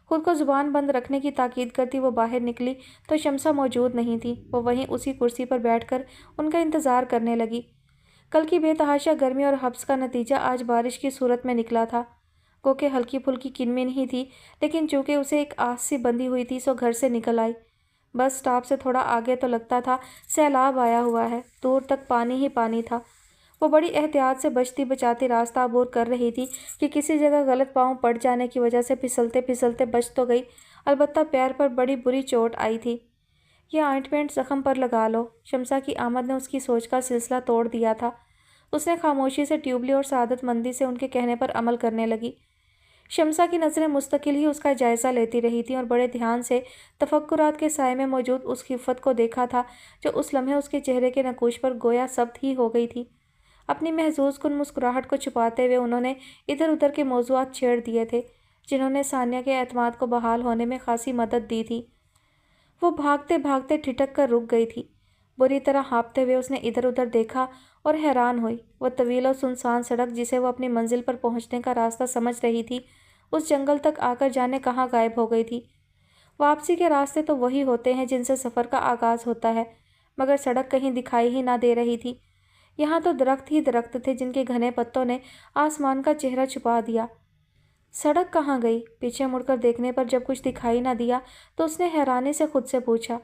خود کو زبان بند رکھنے کی تاکید کرتی وہ باہر نکلی تو شمسہ موجود نہیں تھی۔ وہ وہیں اسی کرسی پر بیٹھ کر ان کا انتظار کرنے لگی۔ کل کی بے تحاشا گرمی اور حبس کا نتیجہ آج بارش کی صورت میں نکلا تھا۔ گو کہ ہلکی پھلکی کنمن ہی تھی، لیکن چونکہ اسے ایک آس سی بندھی ہوئی تھی سو گھر سے نکل آئی۔ بس سٹاپ سے تھوڑا آگے تو لگتا تھا سیلاب آیا ہوا ہے، دور تک پانی ہی پانی تھا۔ وہ بڑی احتیاط سے بچتی بچاتی راستہ عبور کر رہی تھی کہ کسی جگہ غلط پاؤں پڑ جانے کی وجہ سے پھسلتے پھسلتے بچ تو گئی، البتہ پیر پر بڑی بری چوٹ آئی تھی۔ یہ آئنٹمنٹ زخم پر لگا لو۔ شمسہ کی آمد نے اس کی سوچ کا سلسلہ توڑ دیا تھا۔ اس نے خاموشی سے ٹیوب لی اور سعادت مندی سے ان کے کہنے پر عمل کرنے لگی۔ شمسہ کی نظریں مستقل ہی اس کا جائزہ لیتی رہی تھیں اور بڑے دھیان سے تفکرات کے سائے میں موجود اس خفت کو دیکھا تھا جو اس لمحے اس کے چہرے کے نقوش پر گویا ثبت ہی ہو گئی تھی۔ اپنی محظوظ کن مسکراہٹ کو چھپاتے ہوئے انہوں نے ادھر ادھر کے موضوعات چھیڑ دیے تھے جنہوں نے ثانیہ کے اعتماد کو بحال ہونے میں خاصی مدد دی تھی۔ وہ بھاگتے بھاگتے ٹھٹک کر رک گئی تھی۔ بری طرح ہانپتے ہوئے اس نے ادھر ادھر دیکھا اور حیران ہوئی۔ وہ طویل اور سنسان سڑک جسے وہ اپنی منزل پر پہنچنے کا راستہ سمجھ رہی تھی اس جنگل تک آ کر جانے کہاں غائب ہو گئی تھی۔ واپسی کے راستے تو وہی ہوتے ہیں جن سے سفر کا آغاز ہوتا ہے، مگر سڑک کہیں دکھائی ہی نہ دے رہی تھی۔ یہاں تو درخت ہی درخت تھے جن کے گھنے پتوں نے آسمان کا چہرہ چھپا دیا۔ سڑک کہاں گئی؟ پیچھے مڑ کر دیکھنے پر جب کچھ دکھائی نہ دیا تو اس نے حیرانی سے خود سے پوچھا،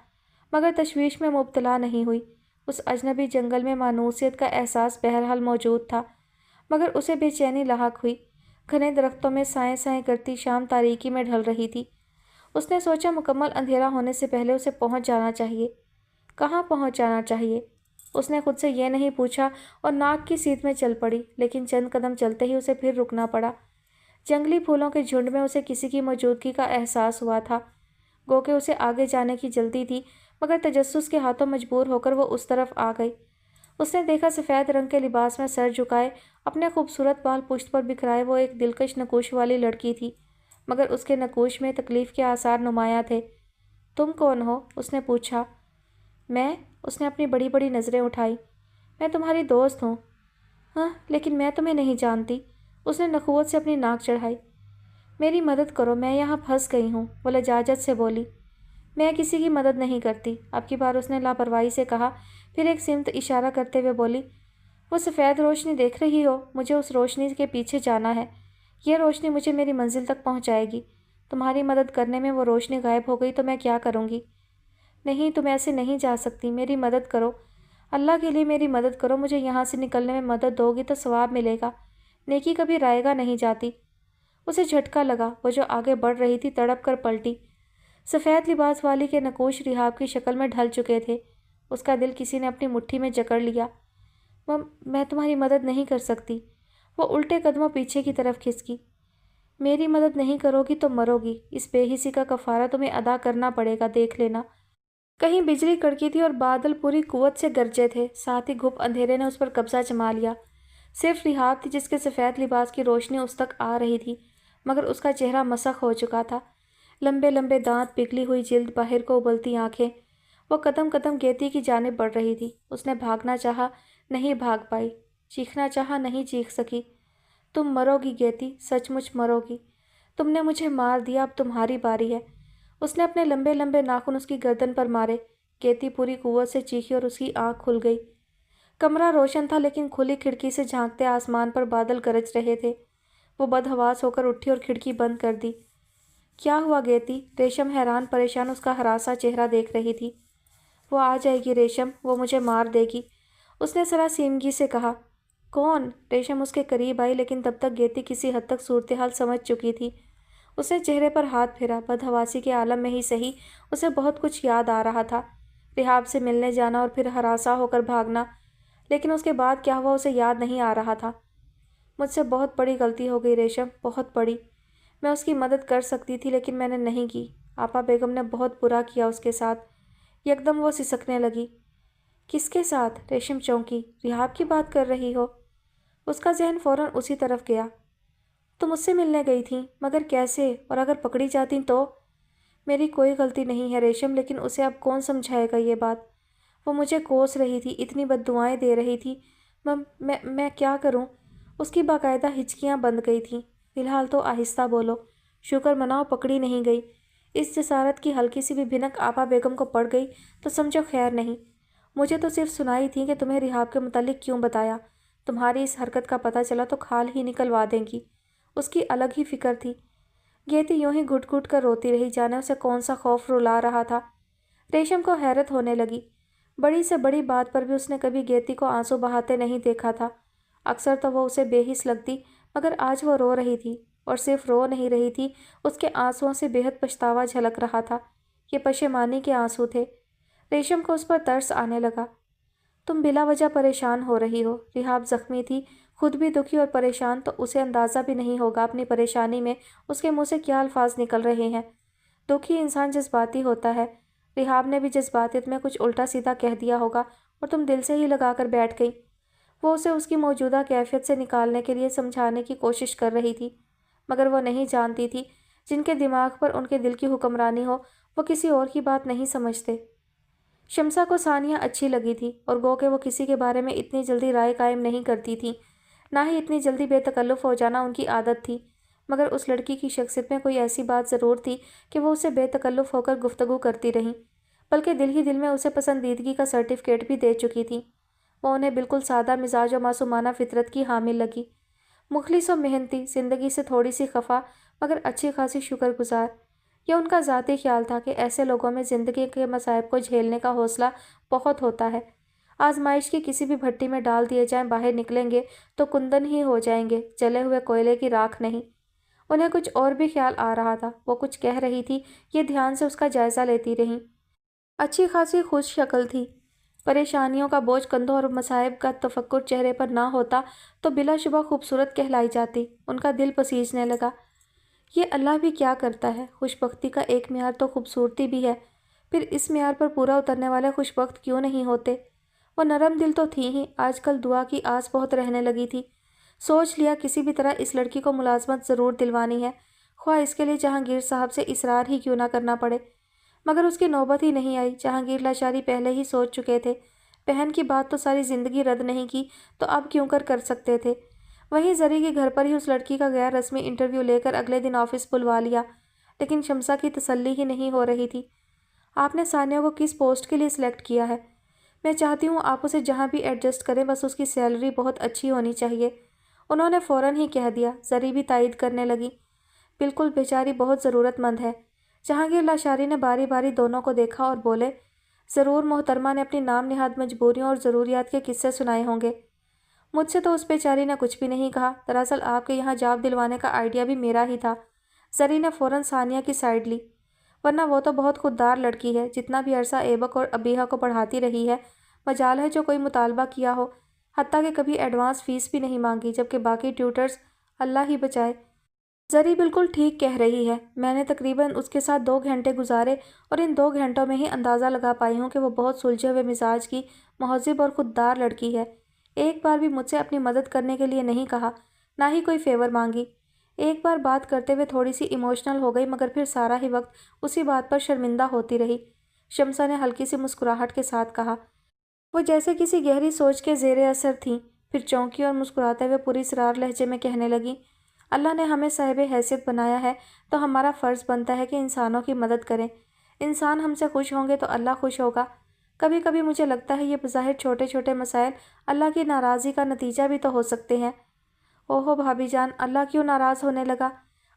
مگر تشویش میں مبتلا نہیں ہوئی۔ اس اجنبی جنگل میں مانوسیت کا احساس بہرحال موجود تھا، مگر اسے بے چینی لاحق ہوئی۔ گھنے درختوں میں سائیں سائیں کرتی شام تاریکی میں ڈھل رہی تھی۔ اس نے سوچا مکمل اندھیرا ہونے سے پہلے اسے پہنچ جانا چاہیے۔ کہاں پہنچ جانا چاہیے؟ اس نے خود سے یہ نہیں پوچھا اور ناک کی سیدھ میں چل پڑی، لیکن چند قدم چلتے ہی اسے پھر رکنا پڑا۔ جنگلی پھولوں کے جھنڈ میں اسے کسی کی موجودگی کا احساس ہوا تھا۔ گو کہ اسے آگے جانے کی جلدی تھی، مگر تجسس کے ہاتھوں مجبور ہو کر وہ اس طرف آ گئی۔ اس نے دیکھا سفید رنگ کے لباس میں سر جھکائے، اپنے خوبصورت بال پشت پر بکھرائے وہ ایک دلکش نقوش والی لڑکی تھی، مگر اس کے نقوش میں تکلیف کے آثار نمایاں تھے۔ تم کون ہو؟ اس نے پوچھا۔ میں؟ اس نے اپنی بڑی بڑی نظریں اٹھائی۔ میں تمہاری دوست ہوں۔ ہاں، لیکن میں تمہیں نہیں جانتی۔ اس نے نخوت سے اپنی ناک چڑھائی۔ میری مدد کرو، میں یہاں پھنس گئی ہوں، وہ لجاجت سے بولی۔ میں کسی کی مدد نہیں کرتی، اب کی بار اس نے لاپرواہی سے کہا، پھر ایک سمت اشارہ کرتے ہوئے بولی، وہ سفید روشنی دیکھ رہی ہو؟ مجھے اس روشنی کے پیچھے جانا ہے۔ یہ روشنی مجھے میری منزل تک پہنچائے گی۔ تمہاری مدد کرنے میں وہ روشنی غائب ہو گئی تو میں کیا کروں گی؟ نہیں، تم ایسے نہیں جا سکتی، میری مدد کرو، اللہ کے لیے میری مدد کرو، مجھے یہاں سے نکلنے میں مدد دو گی تو ثواب ملے گا، نیکی کبھی رائیگاں نہیں جاتی۔ اسے جھٹکا لگا، وہ جو آگے بڑھ رہی تھی تڑپ کر پلٹی۔ سفید لباس والی کے نقوش رحاب کی شکل میں ڈھل چکے تھے۔ اس کا دل کسی نے اپنی مٹھی میں جکڑ لیا۔ میں تمہاری مدد نہیں کر سکتی۔ وہ الٹے قدموں پیچھے کی طرف کھسکی۔ میری مدد نہیں کرو گی تو مرو گی، اس بے حسی کا کفارہ تمہیں ادا کرنا پڑے گا، دیکھ لینا۔ کہیں بجلی کڑکی تھی اور بادل پوری قوت سے گرجے تھے، ساتھ ہی گھپ اندھیرے نے اس پر قبضہ جما لیا۔ صرف رحاب تھی جس کے سفید لباس کی روشنی اس تک آ رہی تھی، مگر اس کا چہرہ مسخ ہو چکا تھا، لمبے لمبے دانت، پگھلی ہوئی جلد، باہر کو ابلتی آنکھیں۔ وہ قدم قدم گیتی کی جانب بڑھ رہی تھی۔ اس نے بھاگنا چاہا، نہیں بھاگ پائی، چیخنا چاہا، نہیں چیخ سکی۔ تم مرو گی گیتی، سچ مچ مرو گی، تم نے مجھے مار دیا، اب تمہاری باری ہے۔ اس نے اپنے لمبے لمبے ناخن اس کی گردن پر مارے۔ گیتی پوری قوت سے چیخی اور اس کی آنکھ کھل گئی۔ کمرہ روشن تھا، لیکن کھلی کھڑکی سے جھانکتے آسمان پر بادل گرج رہے تھے۔ وہ بدحواس ہو کر اٹھی اور کھڑکی بند کر دی۔ کیا ہوا گیتی؟ ریشم حیران پریشان اس کا ہراساں چہرہ دیکھ رہی تھی۔ وہ آ جائے گی ریشم، وہ مجھے مار دے گی، اس نے سراسیمگی سے کہا۔ کون؟ ریشم اس کے قریب آئی، لیکن تب تک گیتی کسی حد تک صورتحال سمجھ چکی تھی۔ اس نے چہرے پر ہاتھ پھیرا۔ بدحواسی کے عالم میں ہی صحیح اسے بہت کچھ یاد آ رہا تھا، رحاب سے ملنے جانا اور پھر ہراساں ہو کر بھاگنا، لیکن اس کے بعد کیا ہوا اسے یاد نہیں آ رہا تھا۔ مجھ سے بہت بڑی غلطی ہو گئی ریشم، بہت بڑی۔ میں اس کی مدد کر سکتی تھی لیکن میں نے نہیں کی۔ آپا بیگم نے بہت برا کیا اس کے ساتھ۔ یکدم وہ سسکنے لگی۔ کس کے ساتھ؟ ریشم چونکی۔ رحاب کی بات کر رہی ہو؟ اس کا ذہن فوراً اسی طرف گیا۔ تم اس سے ملنے گئی تھیں، مگر کیسے؟ اور اگر پکڑی جاتی تو؟ میری کوئی غلطی نہیں ہے ریشم، لیکن اسے اب کون سمجھائے گا یہ بات؟ وہ مجھے کوس رہی تھی، اتنی بد دعائیں دے رہی تھی، میں کیا کروں؟ اس کی باقاعدہ ہچکیاں بند گئی تھیں۔ فی الحال تو آہستہ بولو، شکر مناؤ پکڑی نہیں گئی۔ اس جسارت کی ہلکی سی بھی بھنک آپا بیگم کو پڑ گئی تو سمجھو خیر نہیں۔ مجھے تو صرف سنائی تھی کہ تمہیں رحاب کے متعلق کیوں بتایا، تمہاری اس حرکت کا پتہ چلا تو کھال ہی نکلوا دیں گی۔ اس کی الگ ہی فکر تھی۔ گیتی یوں ہی گھٹ گھٹ کر روتی رہی، جانے اسے کون سا خوف رلا رہا تھا۔ ریشم کو حیرت ہونے لگی، بڑی سے بڑی بات پر بھی اس نے کبھی گیتی کو آنسو بہاتے نہیں دیکھا تھا۔ اکثر تو وہ اسے بے حس لگتی، مگر آج وہ رو رہی تھی، اور صرف رو نہیں رہی تھی، اس کے آنسوؤں سے بے حد پچھتاوا جھلک رہا تھا۔ یہ پشیمانی کے آنسو تھے۔ ریشم کو اس پر ترس آنے لگا۔ تم بلا وجہ پریشان ہو رہی ہو، رحاب زخمی تھی، خود بھی دکھی اور پریشان، تو اسے اندازہ بھی نہیں ہوگا اپنی پریشانی میں اس کے منہ سے کیا الفاظ نکل رہے ہیں۔ دکھی انسان جذباتی ہوتا ہے، رحاب نے بھی جذباتیت میں کچھ الٹا سیدھا کہہ دیا ہوگا اور تم دل سے ہی لگا کر بیٹھ گئی۔ وہ اسے اس کی موجودہ کیفیت سے نکالنے کے لیے سمجھانے کی کوشش کر رہی تھی، مگر وہ نہیں جانتی تھی جن کے دماغ پر ان کے دل کی حکمرانی ہو وہ کسی اور کی بات نہیں سمجھتے۔ شمسا کو ثانیہ اچھی لگی تھی، اور گو کہ وہ کسی کے بارے میں اتنی جلدی رائے قائم نہیں کرتی تھی، نہ ہی اتنی جلدی بے تکلف ہو جانا ان کی عادت تھی، مگر اس لڑکی کی شخصیت میں کوئی ایسی بات ضرور تھی کہ وہ اسے بے تکلف ہو کر گفتگو کرتی رہیں، بلکہ دل ہی دل میں اسے پسندیدگی کا سرٹیفکیٹ بھی دے چکی تھی۔ وہ انہیں بالکل سادہ مزاج و معصومانہ فطرت کی حامل لگی، مخلص و محنتی، زندگی سے تھوڑی سی خفا مگر اچھی خاصی شکر گزار۔ یہ ان کا ذاتی خیال تھا کہ ایسے لوگوں میں زندگی کے مصائب کو جھیلنے کا حوصلہ بہت ہوتا ہے۔ آزمائش کی کسی بھی بھٹی میں ڈال دیے جائیں، باہر نکلیں گے تو کندن ہی ہو جائیں گے، جلے ہوئے کوئلے کی راکھ نہیں۔ انہیں کچھ اور بھی خیال آ رہا تھا، وہ کچھ کہہ رہی تھی، یہ دھیان سے اس کا جائزہ لیتی رہیں۔ اچھی خاصی خوش شکل تھی، پریشانیوں کا بوجھ کندھوں اور مصائب کا تفکر چہرے پر نہ ہوتا تو بلا شبہ خوبصورت کہلائی جاتی۔ ان کا دل پسیجنے لگا۔ یہ اللہ بھی کیا کرتا ہے، خوش بختی کا ایک معیار تو خوبصورتی بھی ہے، پھر اس معیار پر پورا اترنے والے خوش بخت کیوں نہیں ہوتے؟ وہ نرم دل تو تھی ہی، آج کل دعا کی آس بہت رہنے لگی تھی۔ سوچ لیا کسی بھی طرح اس لڑکی کو ملازمت ضرور دلوانی ہے، خواہ اس کے لیے جہانگیر صاحب سے اصرار ہی کیوں نہ کرنا پڑے۔ مگر اس کی نوبت ہی نہیں آئی، جہانگیر لاچاری پہلے ہی سوچ چکے تھے۔ بہن کی بات تو ساری زندگی رد نہیں کی تو اب کیوں کر سکتے تھے۔ وہیں زری کے گھر پر ہی اس لڑکی کا غیر رسمی انٹرویو لے کر اگلے دن آفس بلوا لیا، لیکن شمسا کی تسلی ہی نہیں ہو رہی تھی۔ آپ نے ثانیہ کو کس پوسٹ کے لیے سلیکٹ کیا ہے؟ میں چاہتی ہوں آپ اسے جہاں بھی ایڈجسٹ کریں، بس اس کی سیلری بہت اچھی ہونی چاہیے۔ انہوں نے فوراً ہی کہہ دیا۔ زری بھی تائید کرنے لگی۔ بالکل، بیچاری بہت ضرورت مند ہے۔ جہانگیر لاچاری نے باری باری دونوں کو دیکھا اور بولے، ضرور محترمہ نے اپنی نام نہاد مجبوریوں اور ضروریات کے قصے سنائے ہوں گے۔ مجھ سے تو اس بیچاری نے کچھ بھی نہیں کہا، دراصل آپ کے یہاں جاب دلوانے کا آئیڈیا بھی میرا ہی تھا۔ زری نے فوراً ثانیہ کی سائیڈ لی، ورنہ وہ تو بہت خوددار لڑکی ہے، جتنا بھی عرصہ ایبک اور ابیحہ کو پڑھاتی رہی ہے، مجال ہے جو کوئی مطالبہ کیا ہو، حتیٰ کہ کبھی ایڈوانس فیس بھی نہیں مانگی، جبکہ باقی ٹیوٹرز اللہ ہی بچائے۔ زری بالکل ٹھیک کہہ رہی ہے، میں نے تقریباً اس کے ساتھ 2 گھنٹے گزارے اور ان 2 گھنٹوں میں ہی اندازہ لگا پائی ہوں کہ وہ بہت سلجھے ہوئے مزاج کی، مہذب اور خوددار لڑکی ہے۔ ایک بار بھی مجھ سے اپنی مدد کرنے کے لیے نہیں کہا، نہ ہی کوئی فیور مانگی۔ ایک بار بات کرتے ہوئے تھوڑی سی ایموشنل ہو گئی، مگر پھر سارا ہی وقت اسی بات پر شرمندہ ہوتی رہی۔ شمسا نے ہلکی سی مسکراہٹ کے ساتھ کہا۔ وہ جیسے کسی گہری سوچ کے زیر اثر تھیں، پھر چونکی اور مسکراتے ہوئے پوری اسرار لہجے میں کہنے لگیں، اللہ نے ہمیں صاحب حیثیت بنایا ہے تو ہمارا فرض بنتا ہے کہ انسانوں کی مدد کریں۔ انسان ہم سے خوش ہوں گے تو اللہ خوش ہوگا۔ کبھی کبھی مجھے لگتا ہے یہ بظاہر چھوٹے چھوٹے مسائل اللہ کی ناراضی کا نتیجہ بھی تو ہو سکتے ہیں۔ اوہو بھابھی جان، اللہ کیوں ناراض ہونے لگا؟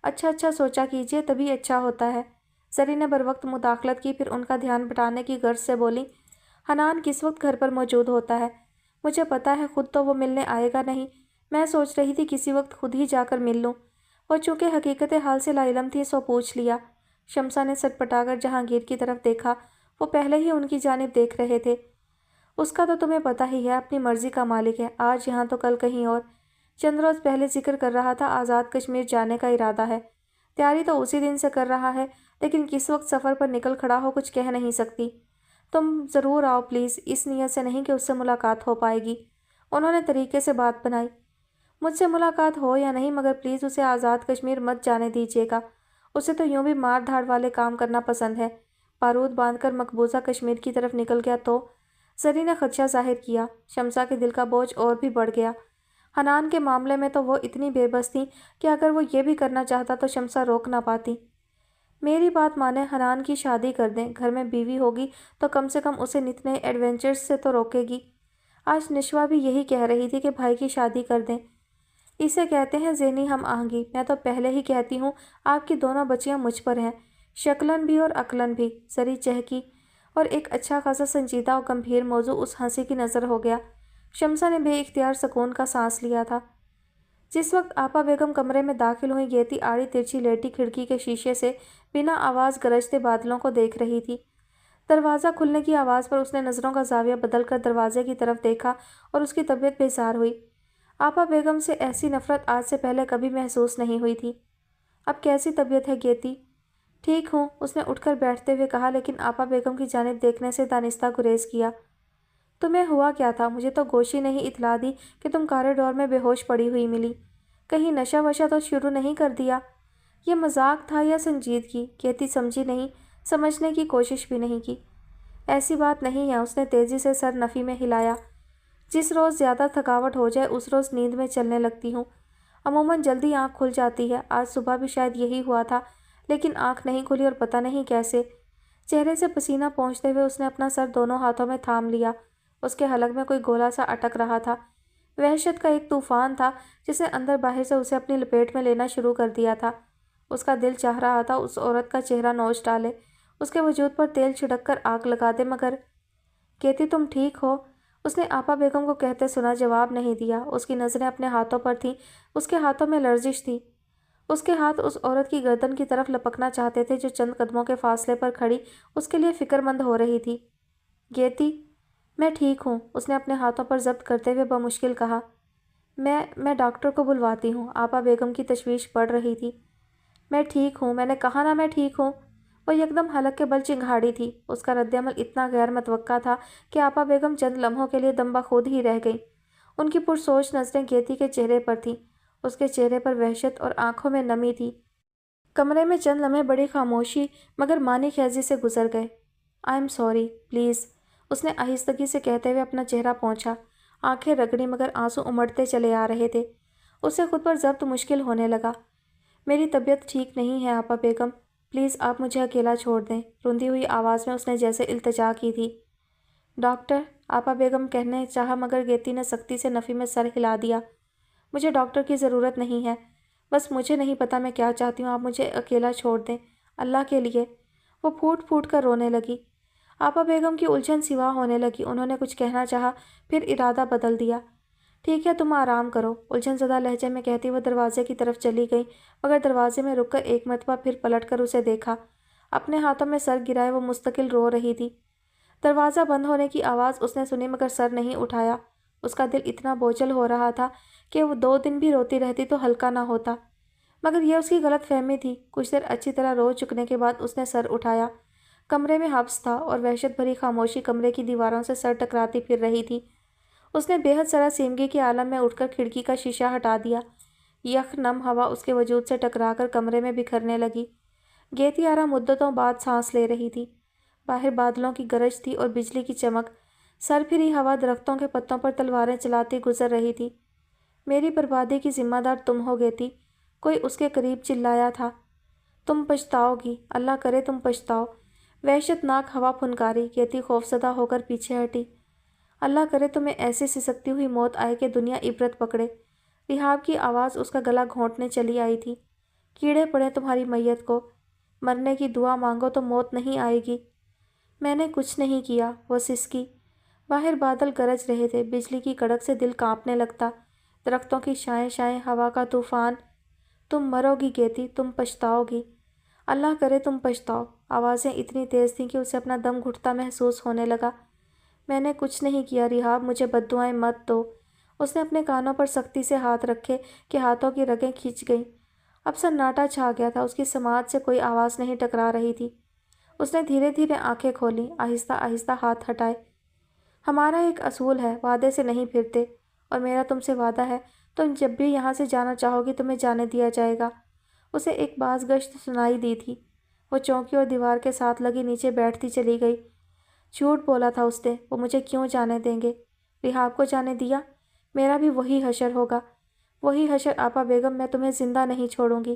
اچھا سوچا کیجئے، تبھی اچھا ہوتا ہے۔ زری نے بروقت مداخلت کی، پھر ان کا دھیان بٹانے کی غرض سے بولی، حنان کس وقت گھر پر موجود ہوتا ہے؟ مجھے پتا ہے خود تو وہ ملنے آئے گا نہیں، میں سوچ رہی تھی کسی وقت خود ہی جا کر مل لوں۔ وہ چونکہ حقیقت حال سے لا علم تھی، سو پوچھ لیا۔ شمسا نے سٹپٹا کر جہانگیر کی طرف دیکھا، وہ پہلے ہی ان کی جانب دیکھ رہے تھے۔ اس کا تو تمہیں پتہ ہی ہے، اپنی مرضی کا مالک ہے، آج یہاں تو کل کہیں اور۔ چند روز پہلے ذکر کر رہا تھا آزاد کشمیر جانے کا ارادہ ہے، تیاری تو اسی دن سے کر رہا ہے، لیکن کس وقت سفر پر نکل کھڑا ہو کچھ کہہ نہیں سکتی۔ تم ضرور آؤ پلیز، اس نیت سے نہیں کہ اس سے ملاقات ہو پائے گی۔ انہوں نے طریقے سے بات بنائی۔ مجھ سے ملاقات ہو یا نہیں، مگر پلیز اسے آزاد کشمیر مت جانے دیجیے گا۔ اسے تو یوں بھی مار دھاڑ والے کام کرنا پسند ہے، بارود باندھ کر مقبوضہ کشمیر کی طرف نکل گیا تو۔ زری نے خدشہ ظاہر کیا۔ شمسا کے دل کا بوجھ اور بھی بڑھ گیا۔ حنان کے معاملے میں تو وہ اتنی بے بس تھی کہ اگر وہ یہ بھی کرنا چاہتا تو شمسا روک نہ پاتی۔ میری بات مانیں، حنان کی شادی کر دیں، گھر میں بیوی ہوگی تو کم سے کم اسے نت نئے ایڈونچرز سے تو روکے گی۔ آج نشوا بھی یہی کہہ رہی تھی کہ بھائی کی شادی کر دیں۔ اسے کہتے ہیں ذہنی ہم آہنگی۔ میں تو پہلے ہی کہتی ہوں آپ کی دونوں بچیاں مجھ پر ہیں، شکلاً بھی اور عقلاً بھی۔ زری چہکی اور ایک اچھا خاصا سنجیدہ اور گمبھیر موضوع اس ہنسی کی نظر ہو گیا۔ شمسا نے بے اختیار سکون کا سانس لیا تھا۔ جس وقت آپا بیگم کمرے میں داخل ہوئی، گیتی آڑی ترچھی لیٹی کھڑکی کے شیشے سے بنا آواز گرجتے بادلوں کو دیکھ رہی تھی۔ دروازہ کھلنے کی آواز پر اس نے نظروں کا زاویہ بدل کر دروازے کی طرف دیکھا اور اس کی طبیعت بیزار ہوئی۔ آپا بیگم سے ایسی نفرت آج سے پہلے کبھی محسوس نہیں ہوئی تھی۔ اب کیسی طبیعت ہے گیتی؟ ٹھیک ہوں، اس نے اٹھ کر بیٹھتے ہوئے کہا، لیکن آپا بیگم کی جانب دیکھنے سے دانستہ گریز کیا۔ تمہیں ہوا کیا تھا؟ مجھے تو گوشی نے ہی اطلاع دی کہ تم کاریڈور میں بے ہوش پڑی ہوئی ملی۔ کہیں نشہ وشہ تو شروع نہیں کر دیا؟ یہ مذاق تھا یا سنجیدگی؟ گیتی سمجھی نہیں، سمجھنے کی کوشش بھی نہیں کی۔ ایسی بات نہیں ہے، اس نے تیزی سے سر نفی میں ہلایا۔ جس روز زیادہ تھکاوٹ ہو جائے اس روز نیند میں چلنے لگتی ہوں۔ عموماً جلدی آنکھ کھل جاتی ہے، آج صبح بھی شاید یہی ہوا تھا، لیکن آنکھ نہیں کھلی اور پتہ نہیں کیسے۔ چہرے سے پسینہ پہنچتے ہوئے اس نے اپنا سر دونوں ہاتھوں میں تھام لیا۔ اس کے حلق میں کوئی گولا سا اٹک رہا تھا۔ وحشت کا ایک طوفان تھا جس نے اندر باہر سے اسے اپنی لپیٹ میں لینا شروع کر دیا تھا۔ اس کا دل چاہ رہا تھا اس عورت کا چہرہ نوچ ڈالے، اس کے وجود پر تیل چھڑک کر آگ لگا دے، مگر کہتی تم ٹھیک ہو؟ اس نے آپا بیگم کو کہتے سنا جواب نہیں دیا۔ اس کی نظریں اپنے ہاتھوں پر تھیں، اس کے ہاتھوں میں لرزش تھی۔ اس کے ہاتھ اس عورت کی گردن کی طرف لپکنا چاہتے تھے جو چند قدموں کے فاصلے پر کھڑی اس کے لیے فکر مند ہو رہی تھی۔ گیتی، میں ٹھیک ہوں، اس نے اپنے ہاتھوں پر ضبط کرتے ہوئے بمشکل کہا۔ میں ڈاکٹر کو بلواتی ہوں۔ آپا بیگم کی تشویش بڑھ رہی تھی۔ میں ٹھیک ہوں، میں نے کہا نا میں ٹھیک ہوں۔ وہ یکدم حلق کے بل چنگھاڑی تھی۔ اس کا رد عمل اتنا غیر متوقع تھا کہ آپا بیگم چند لمحوں کے لیے دم بخود ہی رہ گئیں۔ ان کی پرسوچ نظریں گیتی کے چہرے پر تھیں۔ اس کے چہرے پر وحشت اور آنکھوں میں نمی تھی۔ کمرے میں چند لمحے بڑی خاموشی مگر معنی خیزی سے گزر گئے۔ آئی ایم سوری، پلیز، اس نے آہستگی سے کہتے ہوئے اپنا چہرہ پونچھا۔ آنکھیں رگڑی مگر آنسو امڑتے چلے آ رہے تھے۔ اسے خود پر ضبط مشکل ہونے لگا۔ میری طبیعت ٹھیک نہیں ہے آپا بیگم، پلیز آپ مجھے اکیلا چھوڑ دیں، روندی ہوئی آواز میں اس نے جیسے التجا کی تھی۔ ڈاکٹر، آپا بیگم کہنے چاہا مگر گیتی نے سختی سے نفی میں سر ہلا دیا۔ مجھے ڈاکٹر کی ضرورت نہیں ہے، بس مجھے نہیں پتا میں کیا چاہتی ہوں، آپ مجھے اکیلا چھوڑ دیں، اللہ کے لیے۔ وہ پھوٹ پھوٹ کر رونے لگی۔ آپا بیگم کی الجھن سوا ہونے لگی۔ انہوں نے کچھ کہنا چاہا، پھر ارادہ بدل دیا۔ ٹھیک ہے، تم آرام کرو، الجھن زدہ لہجے میں کہتی وہ دروازے کی طرف چلی گئی، مگر دروازے میں رک کر ایک مرتبہ پھر پلٹ کر اسے دیکھا۔ اپنے ہاتھوں میں سر گرائے وہ مستقل رو رہی تھی۔ دروازہ بند ہونے کی آواز اس نے سنی مگر سر نہیں اٹھایا۔ اس کا دل اتنا بوجھل ہو رہا تھا کہ وہ 2 دن بھی روتی رہتی تو ہلکا نہ ہوتا، مگر یہ اس کی غلط فہمی تھی۔ کچھ دیر اچھی طرح رو چکنے کے بعد اس نے سر اٹھایا۔ کمرے میں حبس تھا اور وحشت بھری خاموشی کمرے کی دیواروں سے سر ٹکراتی پھر رہی تھی۔ اس نے بے حد سراسیمگی کے عالم میں اٹھ کر کھڑکی کا شیشہ ہٹا دیا۔ یخ نم ہوا اس کے وجود سے ٹکرا کر کمرے میں بکھرنے لگی۔ گیتی آرا مدتوں بعد سانس لے رہی تھی۔ باہر بادلوں کی گرج تھی اور بجلی کی چمک۔ سر پھری ہوا درختوں کے پتوں پر تلواریں چلاتی گزر رہی تھی۔ میری بربادی کی ذمہ دار تم ہو گیتی، کوئی اس کے قریب چلایا تھا۔ تم پچھتاؤ گی، اللہ کرے تم پچھتاؤ۔ وحشت ناک ہوا پھنکاری۔ گیتی خوفزدہ ہو کر پیچھے ہٹی۔ اللہ کرے تمہیں ایسی سسکتی ہوئی موت آئے کہ دنیا عبرت پکڑے۔ رحاب کی آواز اس کا گلا گھونٹنے چلی آئی تھی۔ کیڑے پڑے تمہاری میت کو، مرنے کی دعا مانگو تو موت نہیں آئے گی۔ میں نے کچھ نہیں کیا، وہ سسکی۔ باہر بادل گرج رہے تھے، بجلی کی کڑک سے دل کانپنے لگتا، درختوں کی شائیں شائیں، ہوا کا طوفان۔ تم مرو گی گیتی، تم پچھتاؤ گی، اللہ کرے تم پچھتاؤ۔ آوازیں اتنی تیز تھیں کہ اسے اپنا دم گھٹتا محسوس ہونے لگا۔ میں نے کچھ نہیں کیا رحاب، مجھے بددعائیں مت دو۔ اس نے اپنے کانوں پر سختی سے ہاتھ رکھے کہ ہاتھوں کی رگیں کھنچ گئیں۔ اب سناٹا چھا گیا تھا، اس کی سماعت سے کوئی آواز نہیں ٹکرا رہی تھی۔ اس نے دھیرے دھیرے آنکھیں کھولیں، آہستہ آہستہ ہاتھ ہٹائے۔ ہمارا ایک اصول ہے، وعدے سے نہیں پھرتے، اور میرا تم سے وعدہ ہے، تم جب بھی یہاں سے جانا چاہو گی تمہیں جانے دیا جائے گا۔ اسے ایک باز گشت سنائی دی تھی۔ وہ چوکی اور دیوار کے ساتھ لگی نیچے بیٹھتی چلی گئی۔ جھوٹ بولا تھا اس نے، وہ مجھے کیوں جانے دیں گے؟ رحاب کو جانے دیا؟ میرا بھی وہی حشر ہوگا، وہی حشر آپا بیگم، میں تمہیں زندہ نہیں چھوڑوں گی۔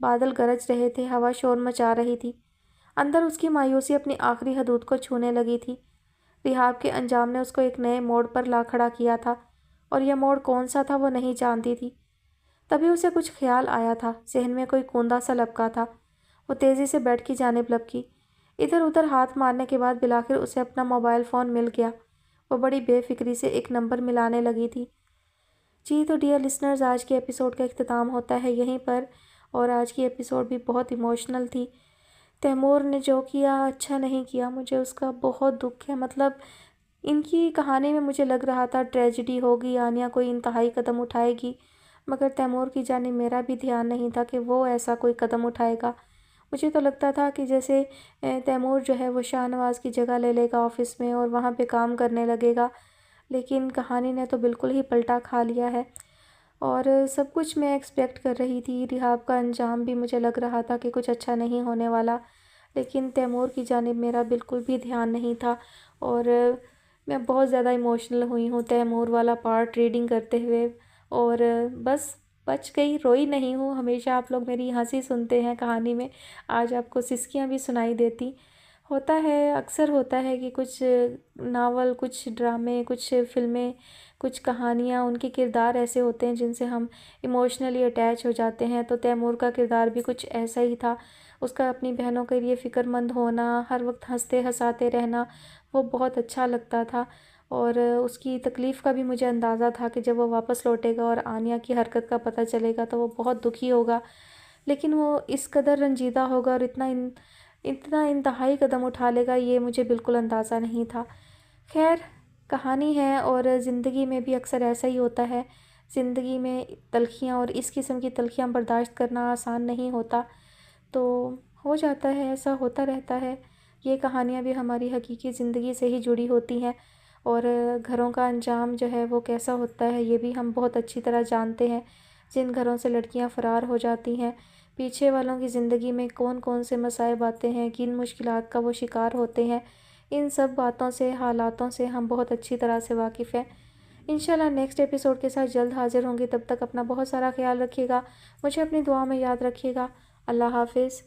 بادل گرج رہے تھے، ہوا شور مچا رہی تھی۔ اندر اس کی مایوسی اپنی آخری حدود کو چھونے لگی تھی۔ رحاب کے انجام نے اس کو ایک نئے موڑ پر لا کھڑا کیا تھا، اور یہ موڑ کون سا تھا وہ نہیں جانتی تھی۔ تبھی اسے کچھ خیال آیا تھا، ذہن میں کوئی کوندا سا لپکا تھا۔ وہ تیزی سے بیڈ کی جانب لپکی، ادھر ادھر ہاتھ مارنے کے بعد بلاخر اسے اپنا موبائل فون مل گیا۔ وہ بڑی بے فکری سے ایک نمبر ملانے لگی تھی۔ جی تو ڈیئر لسنرز، آج کے ایپیسوڈ کا اختتام ہوتا ہے یہیں پر، اور آج کی ایپیسوڈ بھی بہت ایموشنل تھی۔ تیمور نے جو کیا اچھا نہیں کیا، مجھے اس کا بہت دکھ ہے۔ مطلب ان کی کہانی میں مجھے لگ رہا تھا ٹریجڈی ہوگی، آنیا کوئی انتہائی قدم اٹھائے گی، مگر تیمور کی جانب میرا بھی دھیان نہیں تھا کہ وہ ایسا کوئی قدم اٹھائے گا۔ مجھے تو لگتا تھا کہ جیسے تیمور جو ہے وہ شاہ نواز کی جگہ لے لے گا آفس میں اور وہاں پہ کام کرنے لگے گا، لیکن کہانی نے تو بالکل ہی پلٹا کھا لیا ہے۔ اور سب کچھ میں ایکسپیکٹ کر رہی تھی، رحاب کا انجام بھی مجھے لگ رہا تھا کہ کچھ اچھا نہیں ہونے والا، لیکن تیمور کی جانب میرا بالکل بھی دھیان نہیں تھا، اور میں بہت زیادہ ایموشنل ہوئی ہوں تیمور والا پارٹ ریڈنگ کرتے ہوئے، اور بس بچ گئی، روئی نہیں ہوں۔ ہمیشہ آپ لوگ میری ہنسی سنتے ہیں کہانی میں، آج آپ کو سسکیاں بھی سنائی دیتی۔ ہوتا ہے، اکثر ہوتا ہے کہ کچھ ناول، کچھ ڈرامے، کچھ فلمیں، کچھ کہانیاں، ان کے کردار ایسے ہوتے ہیں جن سے ہم ایموشنلی اٹیچ ہو جاتے ہیں۔ تو تیمور کا کردار بھی کچھ ایسا ہی تھا، اس کا اپنی بہنوں کے لیے فکر مند ہونا، ہر وقت ہنستے ہنساتے رہنا، وہ بہت اچھا لگتا تھا۔ اور اس کی تکلیف کا بھی مجھے اندازہ تھا کہ جب وہ واپس لوٹے گا اور آنیا کی حرکت کا پتہ چلے گا تو وہ بہت دکھی ہوگا، لیکن وہ اس قدر رنجیدہ ہوگا اور اتنا انتہائی قدم اٹھا لے گا، یہ مجھے بالکل اندازہ نہیں تھا۔ خیر، کہانی ہے، اور زندگی میں بھی اکثر ایسا ہی ہوتا ہے۔ زندگی میں تلخیاں اور اس قسم کی تلخیاں برداشت کرنا آسان نہیں ہوتا، تو ہو جاتا ہے، ایسا ہوتا رہتا ہے۔ یہ کہانیاں بھی ہماری حقیقی زندگی سے ہی جڑی ہوتی ہیں، اور گھروں کا انجام جو ہے وہ کیسا ہوتا ہے یہ بھی ہم بہت اچھی طرح جانتے ہیں۔ جن گھروں سے لڑکیاں فرار ہو جاتی ہیں، پیچھے والوں کی زندگی میں کون کون سے مصائب آتے ہیں، کن مشکلات کا وہ شکار ہوتے ہیں، ان سب باتوں سے، حالاتوں سے ہم بہت اچھی طرح سے واقف ہیں۔ انشاءاللہ نیکسٹ ایپیسوڈ کے ساتھ جلد حاضر ہوں گی، تب تک اپنا بہت سارا خیال رکھیے گا، مجھے اپنی دعا میں یاد رکھیے گا۔ اللہ حافظ۔